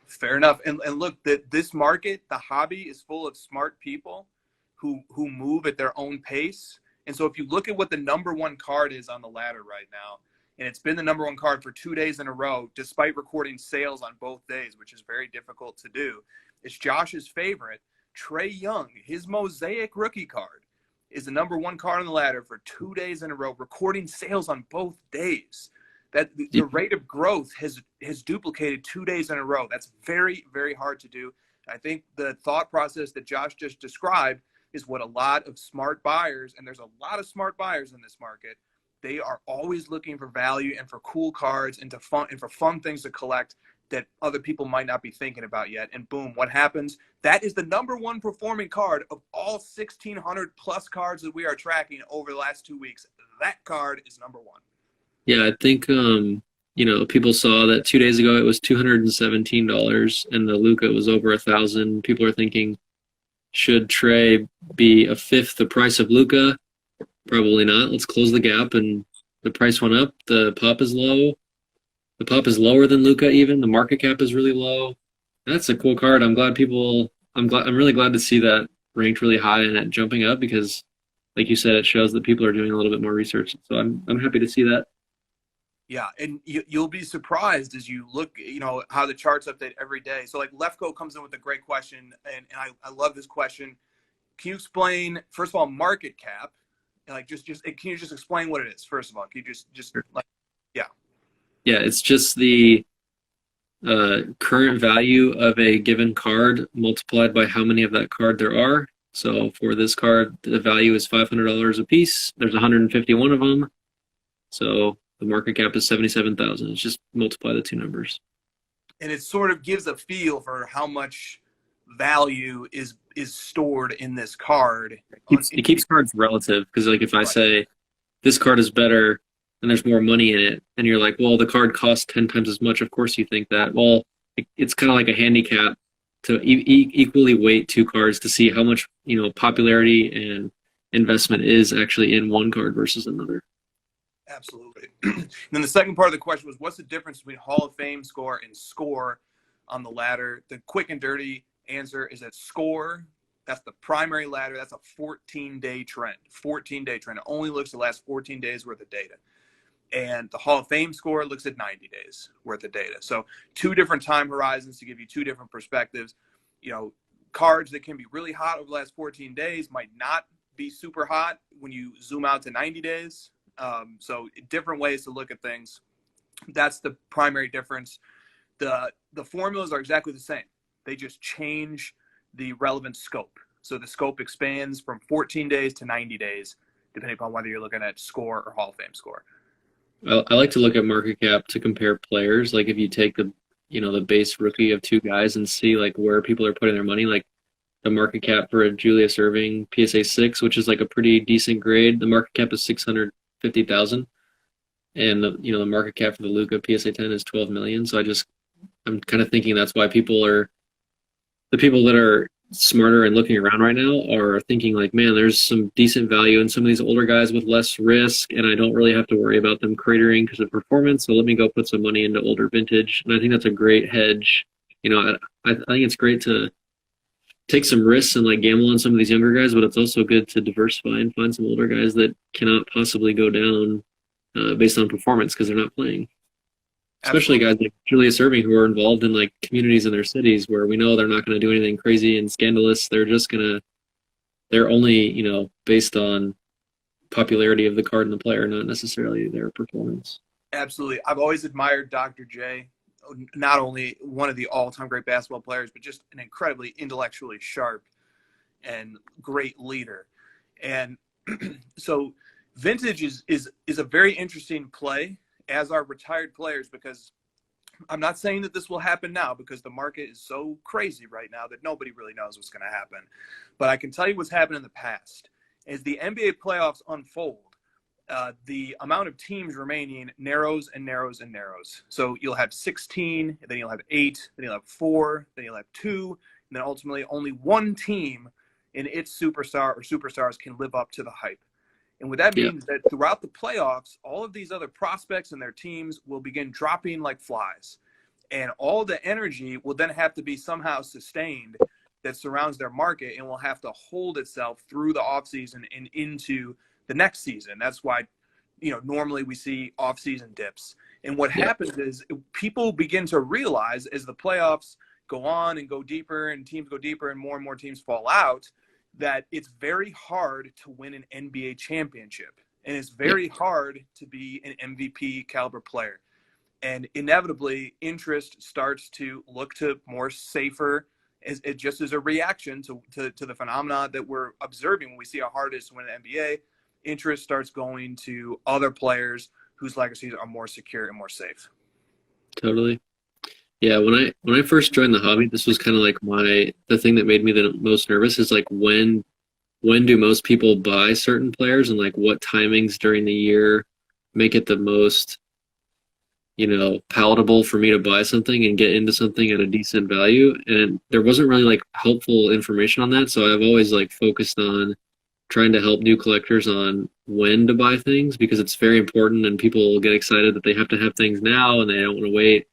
[SPEAKER 3] Fair enough. And look, this market, the hobby, is full of smart people who move at their own pace. And so if you look at what the number one card is on the ladder right now, and it's been the number one card for 2 days in a row, despite recording sales on both days, which is very difficult to do, it's Josh's favorite, Trae Young. His Mosaic rookie card is the number one card on the ladder for 2 days in a row, recording sales on both days. That the rate of growth has duplicated 2 days in a row. That's very, very hard to do. I think the thought process that Josh just described is what a lot of smart buyers, and there's a lot of smart buyers in this market, they are always looking for value and for cool cards and for fun things to collect that other people might not be thinking about yet. And boom, what happens? That is the number one performing card of all 1,600 plus cards that we are tracking over the last 2 weeks. That card is number one.
[SPEAKER 2] Yeah, I think people saw that 2 days ago it was $217 and the Luka was over 1,000. People are thinking, should Trae be a fifth the price of Luka? Probably not. Let's close the gap. And the price went up. The pop is low. The pop is lower than Luka even. The market cap is really low. That's a cool card. I'm really glad to see that ranked really high and it jumping up because, like you said, it shows that people are doing a little bit more research. So I'm happy to see that.
[SPEAKER 3] Yeah, and you'll be surprised as you look, how the charts update every day. So, like, Lefko comes in with a great question, and I love this question. Can you explain, first of all, market cap? Like, can you just explain what it is, first of all? Can you just like, yeah.
[SPEAKER 2] Yeah, it's just the current value of a given card multiplied by how many of that card there are. So for this card, the value is $500 a piece. There's 151 of them. So the market cap is 77,000. It's just multiply the two numbers.
[SPEAKER 3] And it sort of gives a feel for how much value is stored in this card.
[SPEAKER 2] It keeps cards relative because, like, if I say this card is better and there's more money in it, and you're like, well, the card costs 10 times as much. Of course you think that. Well, it's kind of like a handicap to equally weight two cards to see how much popularity and investment is actually in one card versus another.
[SPEAKER 3] Absolutely. And then the second part of the question was, what's the difference between Hall of Fame score and score on the ladder? The quick and dirty answer is that score, that's the primary ladder. That's a 14-day trend. 14-day trend. It only looks at the last 14 days worth of data. And the Hall of Fame score looks at 90 days worth of data. So two different time horizons to give you two different perspectives. Cards that can be really hot over the last 14 days might not be super hot when you zoom out to 90 days. So different ways to look at things. That's the primary difference. The formulas are exactly the same. They just change the relevant scope. So the scope expands from 14 days to 90 days, depending upon whether you're looking at score or Hall of Fame score.
[SPEAKER 2] I like to look at market cap to compare players. Like if you take the the base rookie of 2 guys and see like where people are putting their money. Like the market cap for a Julius Erving PSA 6, which is like a pretty decent grade. The market cap is 650,000, and the market cap for the Luka PSA 10 is 12 million. So I'm kind of thinking that's why the people that are smarter and looking around right now are thinking like, man, there's some decent value in some of these older guys with less risk, and I don't really have to worry about them cratering because of performance. So let me go put some money into older vintage, and I think that's a great hedge. I think it's great to take some risks and like gamble on some of these younger guys, but it's also good to diversify and find some older guys that cannot possibly go down based on performance because they're not playing. Especially guys like Julius Erving who are involved in like communities in their cities where we know they're not going to do anything crazy and scandalous. They're only, based on popularity of the card and the player, not necessarily their performance.
[SPEAKER 3] Absolutely. I've always admired Dr. J, not only one of the all-time great basketball players, but just an incredibly intellectually sharp and great leader. And so vintage is a very interesting play, as are retired players, because I'm not saying that this will happen now because the market is so crazy right now that nobody really knows what's going to happen. But I can tell you what's happened in the past. As the NBA playoffs unfold, the amount of teams remaining narrows and narrows and narrows. So you'll have 16, then you'll have 8, then you'll have 4, then you'll have 2, and then ultimately only one team in its superstar or superstars can live up to the hype. And what that means is that throughout the playoffs, all of these other prospects and their teams will begin dropping like flies. And all the energy will then have to be somehow sustained that surrounds their market and will have to hold itself through the offseason and into the next season. That's why, normally we see off-season dips. And what happens is people begin to realize as the playoffs go on and go deeper and teams go deeper and more teams fall out, that it's very hard to win an NBA championship. And it's very hard to be an MVP caliber player. And inevitably, interest starts to look to more safer, just as a reaction to the phenomena that we're observing when we see how hard it is to win an NBA. Interest starts going to other players whose legacies are more secure and more safe.
[SPEAKER 2] Totally. Yeah, when I first joined the hobby, this was kind of like the thing that made me the most nervous is like when do most people buy certain players and like what timings during the year make it the most palatable for me to buy something and get into something at a decent value. And there wasn't really like helpful information on that, so I've always like focused on trying to help new collectors on when to buy things because it's very important and people get excited that they have to have things now and they don't want to wait.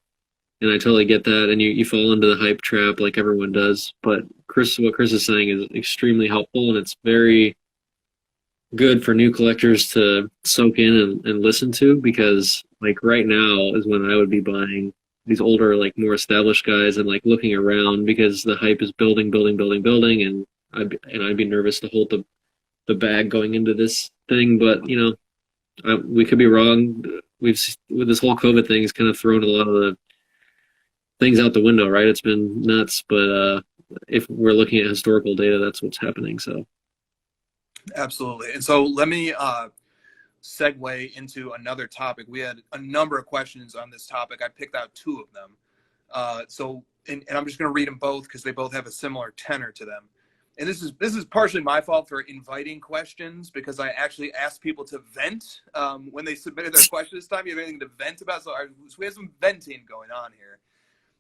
[SPEAKER 2] And I totally get that, and you fall into the hype trap like everyone does. But what Chris is saying is extremely helpful, and it's very good for new collectors to soak in and listen to because, like, right now is when I would be buying these older, like, more established guys and, like, looking around because the hype is building, and I'd be nervous to hold the bag going into this thing. But, we could be wrong. With this whole COVID thing, it's kind of thrown a lot of the things out the window, right? It's been nuts, but if we're looking at historical data, that's what's happening. So
[SPEAKER 3] absolutely. And so let me segue into another topic. We had a number of questions on this topic. I picked out 2 of them. And I'm just going to read them both because they both have a similar tenor to them. And this is partially my fault for inviting questions because I actually asked people to vent when they submitted their question this time. You have anything to vent about? So we have some venting going on here.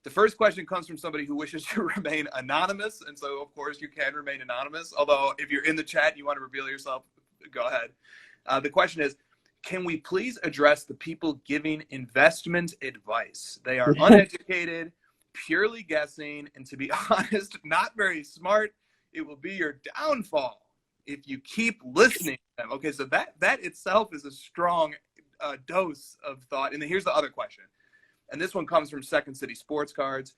[SPEAKER 3] The first question comes from somebody who wishes to remain anonymous. And so, of course, you can remain anonymous. Although if you're in the chat and you want to reveal yourself, go ahead. The question is, can we please address the people giving investment advice? They are uneducated, purely guessing, and to be honest, not very smart. It will be your downfall if you keep listening to them. Okay, so that itself is a strong dose of thought. And then here's the other question. And this one comes from Second City Sports Cards.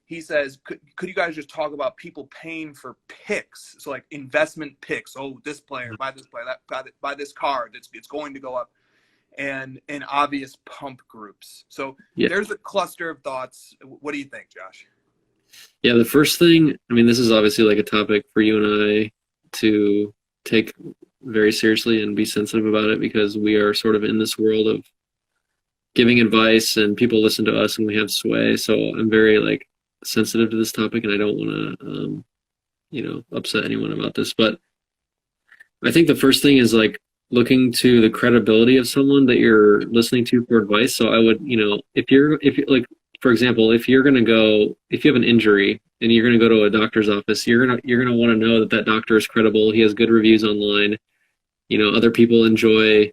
[SPEAKER 3] He says, could you guys just talk about people paying for picks? So like investment picks. Oh, this player, buy this player, buy this card. It's going to go up. And obvious pump groups. So there's a cluster of thoughts. What do you think, Josh?
[SPEAKER 2] Yeah, the first thing, I mean, this is obviously like a topic for you and I to take very seriously and be sensitive about it because we are sort of in this world of giving advice, and people listen to us and we have sway. So I'm very like sensitive to this topic, and I don't want to, upset anyone about this. But I think the first thing is like looking to the credibility of someone that you're listening to for advice. So I would, if you're like, for example, if you have an injury and you're going to go to a doctor's office, you're going to want to know that doctor is credible. He has good reviews online. Other people enjoy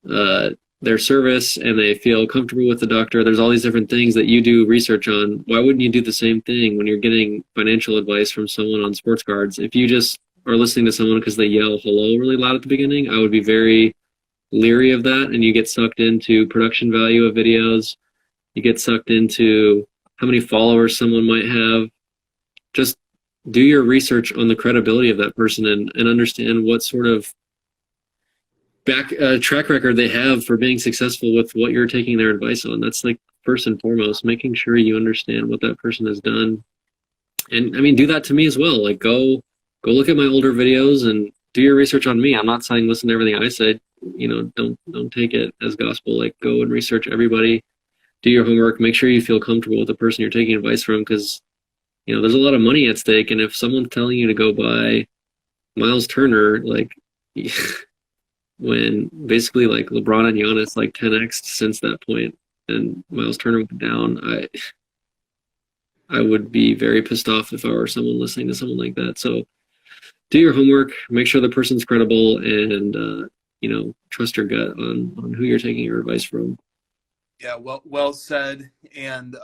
[SPEAKER 2] their service and they feel comfortable with the doctor. There's all these different things that you do research on. Why wouldn't you do the same thing when you're getting financial advice from someone on sports cards? If you just are listening to someone because they yell hello really loud at the beginning, I would be very leery of that, and you get sucked into production value of videos. You get sucked into how many followers someone might have. Just do your research on the credibility of that person and understand what sort of track record they have for being successful with what you're taking their advice on. That's like first and foremost, making sure you understand what that person has done. And I mean, do that to me as well. Like go look at my older videos and do your research on me. I'm not saying listen to everything I said. Don't take it as gospel. Like go and research everybody. Do your homework. Make sure you feel comfortable with the person you're taking advice from, because there's a lot of money at stake. And if someone's telling you to go buy Miles Turner, like when basically like LeBron and Giannis like 10x since that point, and Miles Turner went down, I would be very pissed off if I were someone listening to someone like that. So do your homework, make sure the person's credible, and trust your gut on who you're taking your advice from.
[SPEAKER 3] Yeah, well said. And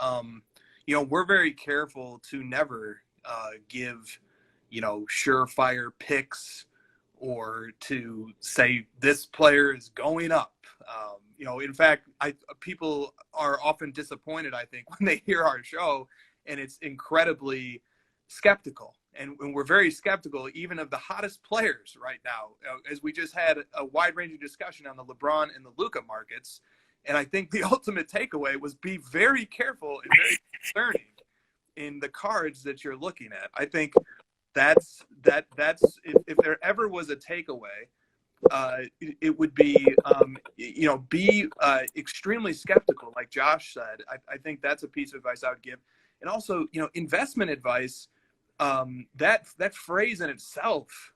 [SPEAKER 3] we're very careful to never give surefire picks or to say this player is going up. In fact, people are often disappointed, I think, when they hear our show, and it's incredibly skeptical. And we're very skeptical even of the hottest players right now, as we just had a wide-ranging discussion on the LeBron and the Luka markets. And I think the ultimate takeaway was be very careful and very concerning in the cards that you're looking at. I think that's if there ever was a takeaway, it would be be extremely skeptical, like Josh said. I think that's a piece of advice I would give. And also, investment advice, that phrase in itself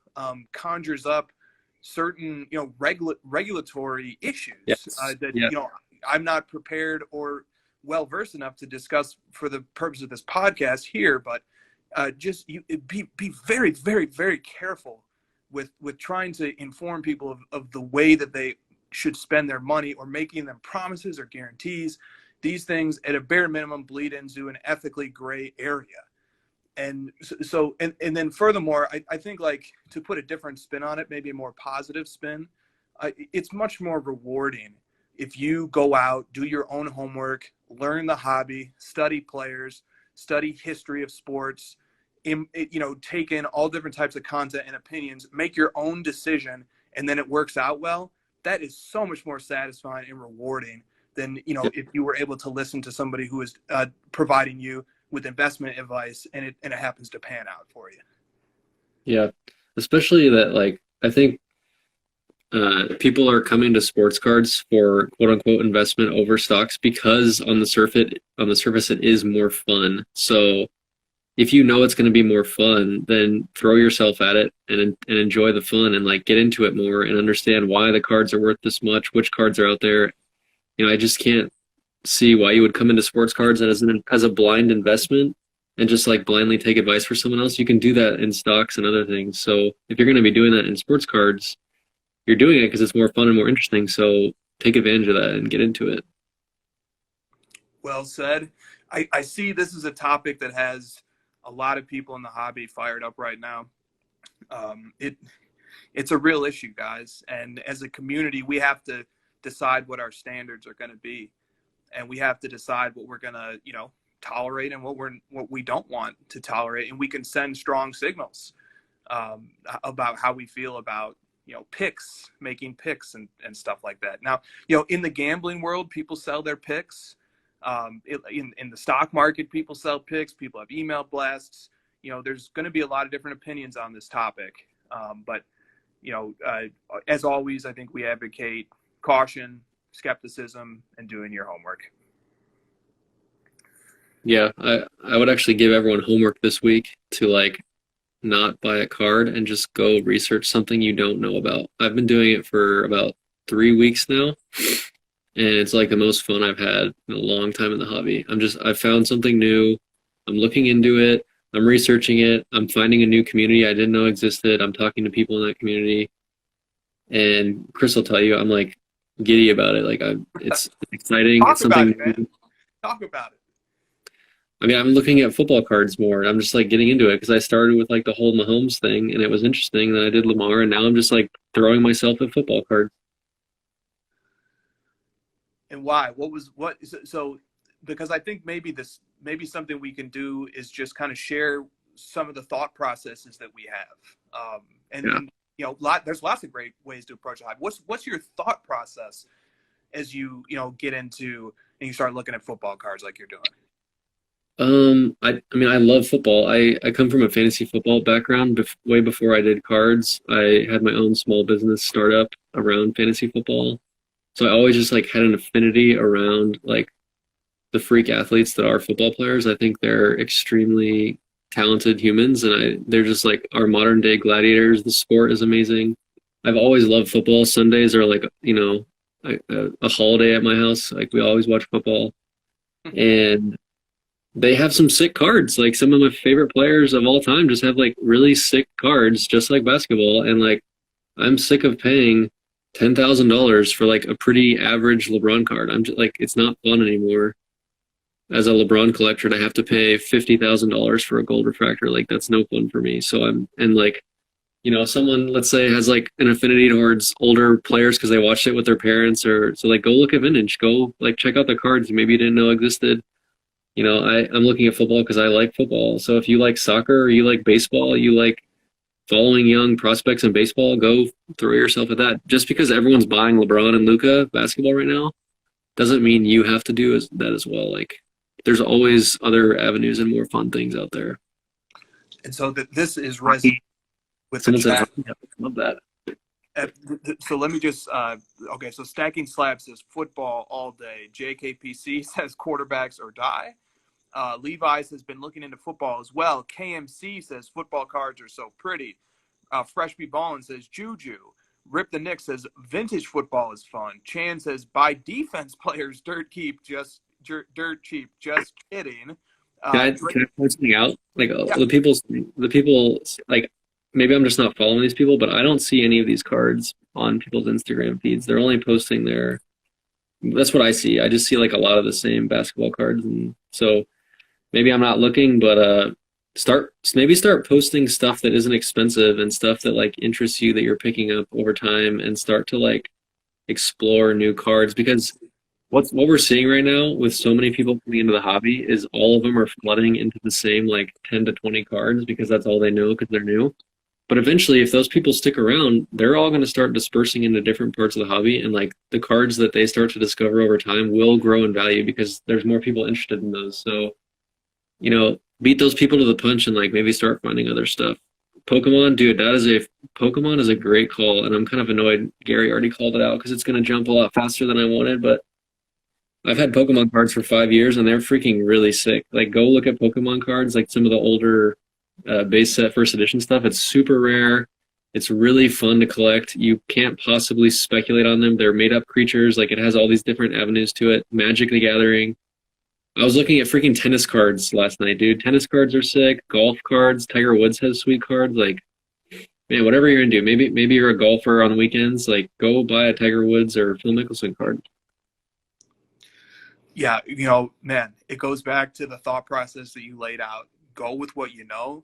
[SPEAKER 3] conjures up certain regulatory issues.
[SPEAKER 2] Yes.
[SPEAKER 3] That I'm not prepared or well versed enough to discuss for the purpose of this podcast here, but just be very, very, very careful with trying to inform people of the way that they should spend their money, or making them promises or guarantees. These things at a bare minimum bleed into an ethically gray area. And so then furthermore, I think, like, to put a different spin on it, maybe a more positive spin, it's much more rewarding if you go out, do your own homework, learn the hobby, study players, study history of sports, take in all different types of content and opinions, make your own decision, and then it works out well. That is so much more satisfying and rewarding than, if you were able to listen to somebody who is providing you with investment advice and it happens to pan out for you.
[SPEAKER 2] Yeah, especially that, like, I think people are coming to sports cards for quote unquote investment over stocks because on the surface it is more fun. So if you know it's going to be more fun, then throw yourself at it and enjoy the fun, and like get into it more and understand why the cards are worth this much, which cards are out there. I just can't see why you would come into sports cards as a blind investment and just like blindly take advice for someone else. You can do that in stocks and other things. So if you're going to be doing that in sports cards, you're doing it because it's more fun and more interesting. So take advantage of that and get into it.
[SPEAKER 3] Well said. I see this is a topic that has a lot of people in the hobby fired up right now. It's a real issue, guys. And as a community, we have to decide what our standards are going to be. And we have to decide what we're going to, tolerate and what we don't want to tolerate. And we can send strong signals about how we feel about, picks, making picks and stuff like that. Now, in the gambling world, people sell their picks. In the stock market, people sell picks. People have email blasts. There's going to be a lot of different opinions on this topic. But as always, I think we advocate caution, skepticism, and doing your homework.
[SPEAKER 2] Yeah, I would actually give everyone homework this week to like not buy a card and just go research something you don't know about. I've been doing it for about 3 weeks now, and it's like the most fun I've had in a long time in the hobby. I found something new. I'm looking into it. I'm researching it. I'm finding a new community I didn't know existed. I'm talking to people in that community. And Chris will tell you, I'm like giddy about it. Like it's exciting.
[SPEAKER 3] Talk
[SPEAKER 2] It's something
[SPEAKER 3] about it, man.
[SPEAKER 2] new.
[SPEAKER 3] Talk about it.
[SPEAKER 2] I mean, I'm looking at football cards more. I'm just like getting into it because I started with like the whole Mahomes thing and it was interesting. Then I did Lamar and now I'm just like throwing myself at football cards.
[SPEAKER 3] And why? So because I think maybe something we can do is just kind of share some of the thought processes that we have. And you know, there's lots of great ways to approach a hobby. What's your thought process as you get into and you start looking at football cards like you're doing?
[SPEAKER 2] I mean, I love football. I come from a fantasy football background. Way before I did cards, I had my own small business startup around fantasy football. So I always just like had an affinity around like the freak athletes that are football players. I think they're extremely talented humans, and they're just like our modern day gladiators. The sport is amazing. I've always loved football. Sundays are like a holiday at my house. Like we always watch football, and they have some sick cards. Like some of my favorite players of all time just have like really sick cards, just like basketball. And like I'm sick of paying $10,000 for like a pretty average LeBron card. I'm just like, it's not fun anymore. As a LeBron collector, to have to pay $50,000 for a gold refractor, like that's no fun for me. So someone, let's say, has like an affinity towards older players because they watched it with their parents, or so like go look at vintage, go like check out the cards maybe you didn't know existed. I'm looking at football because I like football. So if you like soccer or you like baseball, you like following young prospects in baseball, go throw yourself at that. Just because everyone's buying LeBron and Luka basketball right now doesn't mean you have to do that as well. Like there's always other avenues and more fun things out there.
[SPEAKER 3] And so this is resonating with the chat.
[SPEAKER 2] Love that.
[SPEAKER 3] So let me just okay. So Stacking Slabs says football all day. JKPC says quarterbacks or die. Levi's has been looking into football as well. KMC says football cards are so pretty. Fresh Be Ballin says Juju. Rip the Nick says vintage football is fun. Chan says buy defense players dirt cheap. Just kidding.
[SPEAKER 2] Can I point something out? Like the people like. Maybe I'm just not following these people, but I don't see any of these cards on people's Instagram feeds. They're only posting that's what I see. I just see like a lot of the same basketball cards. And so maybe I'm not looking, but start posting stuff that isn't expensive and stuff that like interests you that you're picking up over time, and start to like explore new cards, because what we're seeing right now with so many people coming into the hobby is all of them are flooding into the same like 10 to 20 cards because that's all they know because they're new. But eventually, if those people stick around, they're all going to start dispersing into different parts of the hobby. And like the cards that they start to discover over time will grow in value because there's more people interested in those. So, beat those people to the punch and like maybe start finding other stuff. Pokemon, dude, Pokemon is a great call. And I'm kind of annoyed Gary already called it out because it's going to jump a lot faster than I wanted. But I've had Pokemon cards for 5 years and they're freaking really sick. Like go look at Pokemon cards, like some of the older base set first edition stuff. It's super rare. It's really fun to collect. You can't possibly speculate on them. They're made up creatures. Like it has all these different avenues to it. Magic the Gathering. I was looking at freaking tennis cards last night, dude. Tennis cards are sick. Golf cards. Tiger Woods has sweet cards. Like, man, whatever you're into. Maybe you're a golfer on the weekends. Like, go buy a Tiger Woods or Phil Mickelson card.
[SPEAKER 3] Yeah, man, it goes back to the thought process that you laid out. Go with what you know.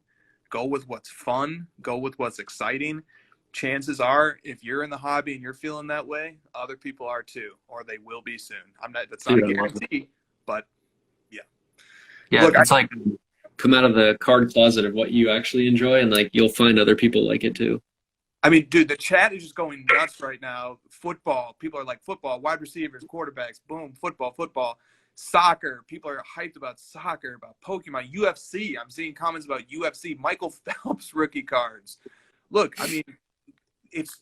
[SPEAKER 3] Go with what's fun. Go with what's exciting. Chances are, if you're in the hobby and you're feeling that way, other people are too, or they will be soon. That's not a guarantee, but yeah.
[SPEAKER 2] Yeah, look, it's like come out of the card closet of what you actually enjoy, and like you'll find other people like it too.
[SPEAKER 3] I mean, dude, the chat is just going nuts right now. Football, people are like football, wide receivers, quarterbacks, boom, football. Soccer, people are hyped about soccer, about Pokemon, UFC. I'm seeing comments about UFC, Michael Phelps rookie cards. Look, I mean, it's,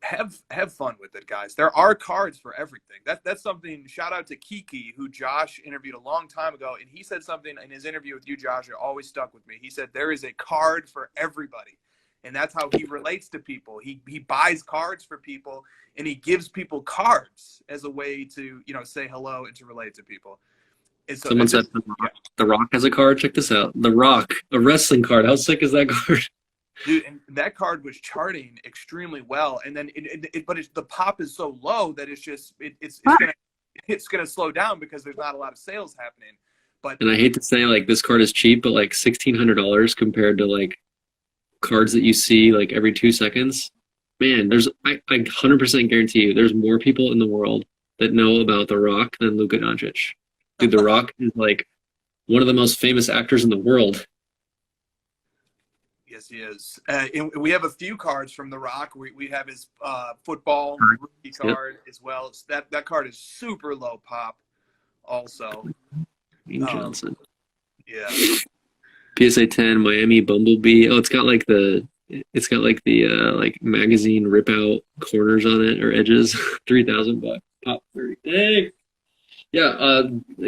[SPEAKER 3] have fun with it, guys. There are cards for everything. That's something. Shout out to Kiki, who Josh interviewed a long time ago, and he said something in his interview with you, Josh, that always stuck with me. He said there is a card for everybody, and that's how he relates to people. He buys cards for people, and he gives people cards as a way to say hello and to relate to people. And so
[SPEAKER 2] Someone said The Rock has a card. Check this out. The Rock, a wrestling card. How sick is that card?
[SPEAKER 3] Dude, and that card was charting extremely well, and then but the pop is so low that it's gonna slow down because there's not a lot of sales happening. But
[SPEAKER 2] And I hate to say like this card is cheap, but like $1,600 compared to like cards that you see like every 2 seconds. Man, I 100% guarantee you there's more people in the world that know about The Rock than Luka Doncic. Dude, The Rock is like one of the most famous actors in the world.
[SPEAKER 3] yes, he is. And we have a few cards from The Rock. We have his football rookie card as well. That card is super low pop also.
[SPEAKER 2] Ian Johnson.
[SPEAKER 3] Yeah.
[SPEAKER 2] PSA 10 Miami Bumblebee. Oh, it's got like the like magazine rip out corners on it or edges. $3,000 pop 30. Dang. Yeah,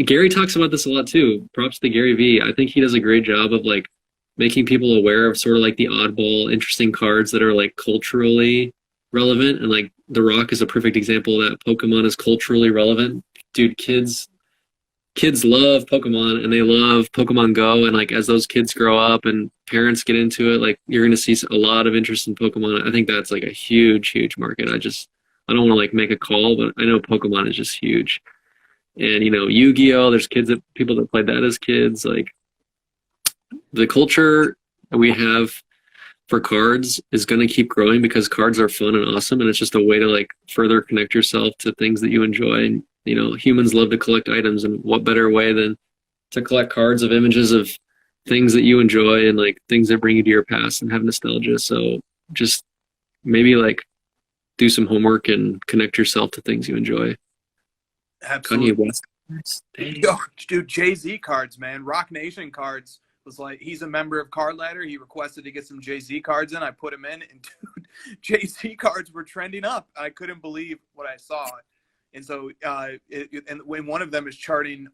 [SPEAKER 2] Gary talks about this a lot too. Props to Gary V. I think he does a great job of like making people aware of sort of like the oddball, interesting cards that are like culturally relevant. And like The Rock is a perfect example of that. Pokemon is culturally relevant. Dude, kids love Pokemon and they love Pokemon Go. And like as those kids grow up and parents get into it, like you're going to see a lot of interest in Pokemon. I think that's like a huge, huge market. I don't want to like make a call, but I know Pokemon is just huge. And, Yu-Gi-Oh! There's people that played that as kids. Like, the culture that we have for cards is going to keep growing because cards are fun and awesome. And it's just a way to, like, further connect yourself to things that you enjoy. And, humans love to collect items. And what better way than to collect cards of images of things that you enjoy and, like, things that bring you to your past and have nostalgia. So just maybe, like, do some homework and connect yourself to things you enjoy.
[SPEAKER 3] Absolutely.
[SPEAKER 2] Kanye West.
[SPEAKER 3] Yo, dude, Jay-Z cards, man. Rock Nation cards was like, he's a member of Card Ladder. He requested to get some Jay-Z cards in. I put him in, and dude, Jay-Z cards were trending up. I couldn't believe what I saw. And so, and when one of them was charting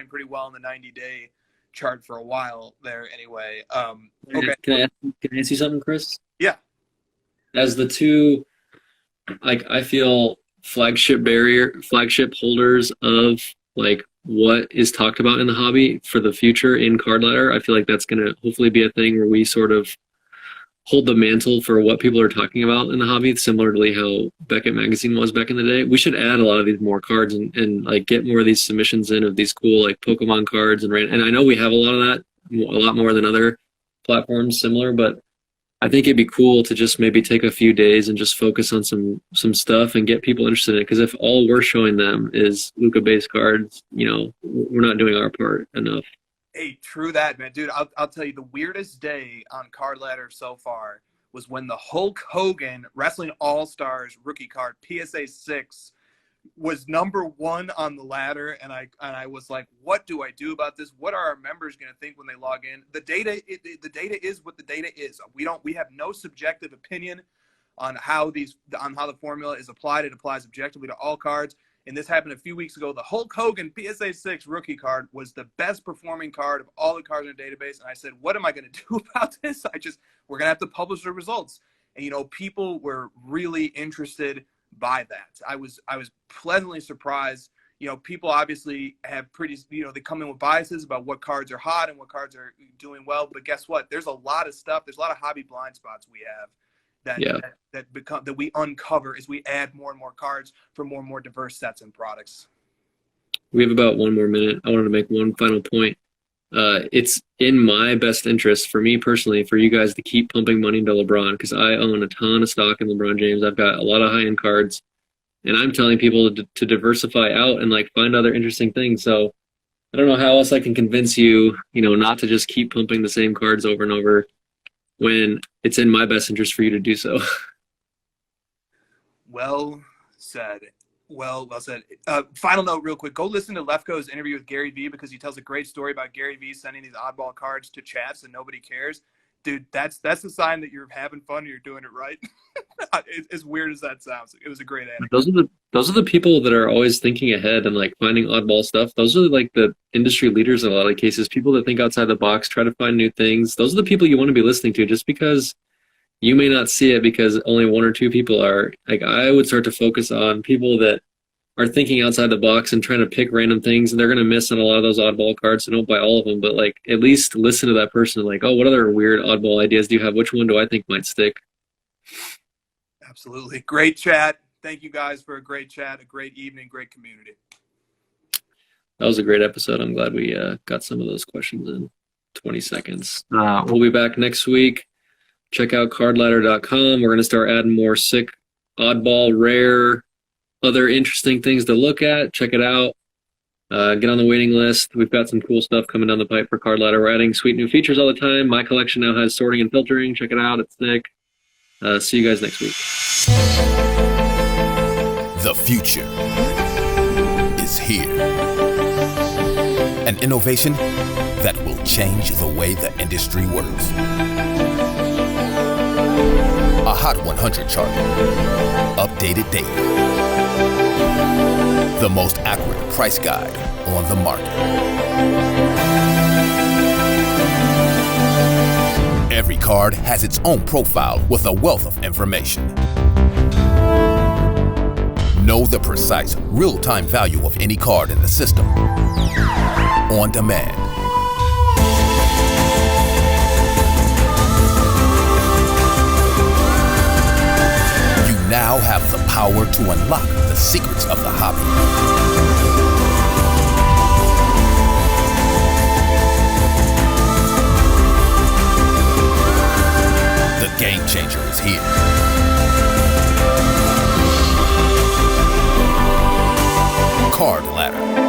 [SPEAKER 3] pretty well in the 90-day chart for a while there anyway. Okay.
[SPEAKER 2] Can I ask you something, Chris?
[SPEAKER 3] Yeah.
[SPEAKER 2] As the two, like, I feel flagship holders of like what is talked about in the hobby for the future in Card Ladder, I feel like that's going to hopefully be a thing where we sort of hold the mantle for what people are talking about in the hobby, similarly how Beckett Magazine was back in the day. We should add a lot of these more cards and like get more of these submissions in of these cool like Pokemon cards and I know we have a lot of that, a lot more than other platforms similar, but I think it'd be cool to just maybe take a few days and just focus on some stuff and get people interested in it. Because if all we're showing them is Luka-based cards, we're not doing our part enough.
[SPEAKER 3] Hey, true that, man. Dude, I'll tell you, the weirdest day on Card Ladder so far was when the Hulk Hogan Wrestling All-Stars rookie card, PSA 6, was #1 on the ladder, and I was like, what do I do about this? What are our members going to think when they log in? The data is what the data is. We have no subjective opinion on how the formula is applied. It applies objectively to all cards. And this happened a few weeks ago. The Hulk Hogan PSA 6 rookie card was the best performing card of all the cards in the database. And I said, what am I going to do about this? We're going to have to publish the results. And people were really interested by that. I was pleasantly surprised. People obviously have they come in with biases about what cards are hot and what cards are doing well. But guess what? There's a lot of stuff. There's a lot of hobby blind spots we have that we uncover as we add more and more cards for more and more diverse sets and products.
[SPEAKER 2] We have about 1 more minute. I wanted to make one final point. It's in my best interest, for me personally, for you guys to keep pumping money into LeBron, because I own a ton of stock in LeBron James. I've got a lot of high-end cards, and I'm telling people to diversify out and like find other interesting things. So I don't know how else I can convince you, not to just keep pumping the same cards over and over when it's in my best interest for you to do so.
[SPEAKER 3] Well said. Well said. Final note real quick. Go listen to Lefko's interview with Gary V, because he tells a great story about Gary V sending these oddball cards to chats and nobody cares. dude, that's the sign that you're having fun and you're doing it right. As weird as that sounds, it was a great anecdote.
[SPEAKER 2] Those are the people that are always thinking ahead and like finding oddball stuff. Those are like the industry leaders in a lot of cases. People that think outside the box, try to find new things. Those are the people you want to be listening to. Just because you may not see it because only one or two people are, like, I would start to focus on people that are thinking outside the box and trying to pick random things, and they're going to miss on a lot of those oddball cards. So don't buy all of them, but like at least listen to that person. Like, oh, what other weird oddball ideas do you have? Which one do I think might stick?
[SPEAKER 3] Absolutely. Great chat. Thank you guys for a great chat, a great evening, great community.
[SPEAKER 2] That was a great episode. I'm glad we got some of those questions in 20 seconds. We'll be back next week. Check out cardladder.com. We're going to start adding more sick, oddball, rare, other interesting things to look at. Check it out. Get on the waiting list. We've got some cool stuff coming down the pipe for Card Ladder. We're adding sweet new features all the time. My collection now has sorting and filtering. Check it out. It's sick. See you guys next week.
[SPEAKER 1] The future is here. An innovation that will change the way the industry works. A Hot 100 chart, updated daily. The most accurate price guide on the market. Every card has its own profile with a wealth of information. Know the precise, real-time value of any card in the system. On demand. You now have the power to unlock the secrets of the hobby. The game changer is here. Card Ladder.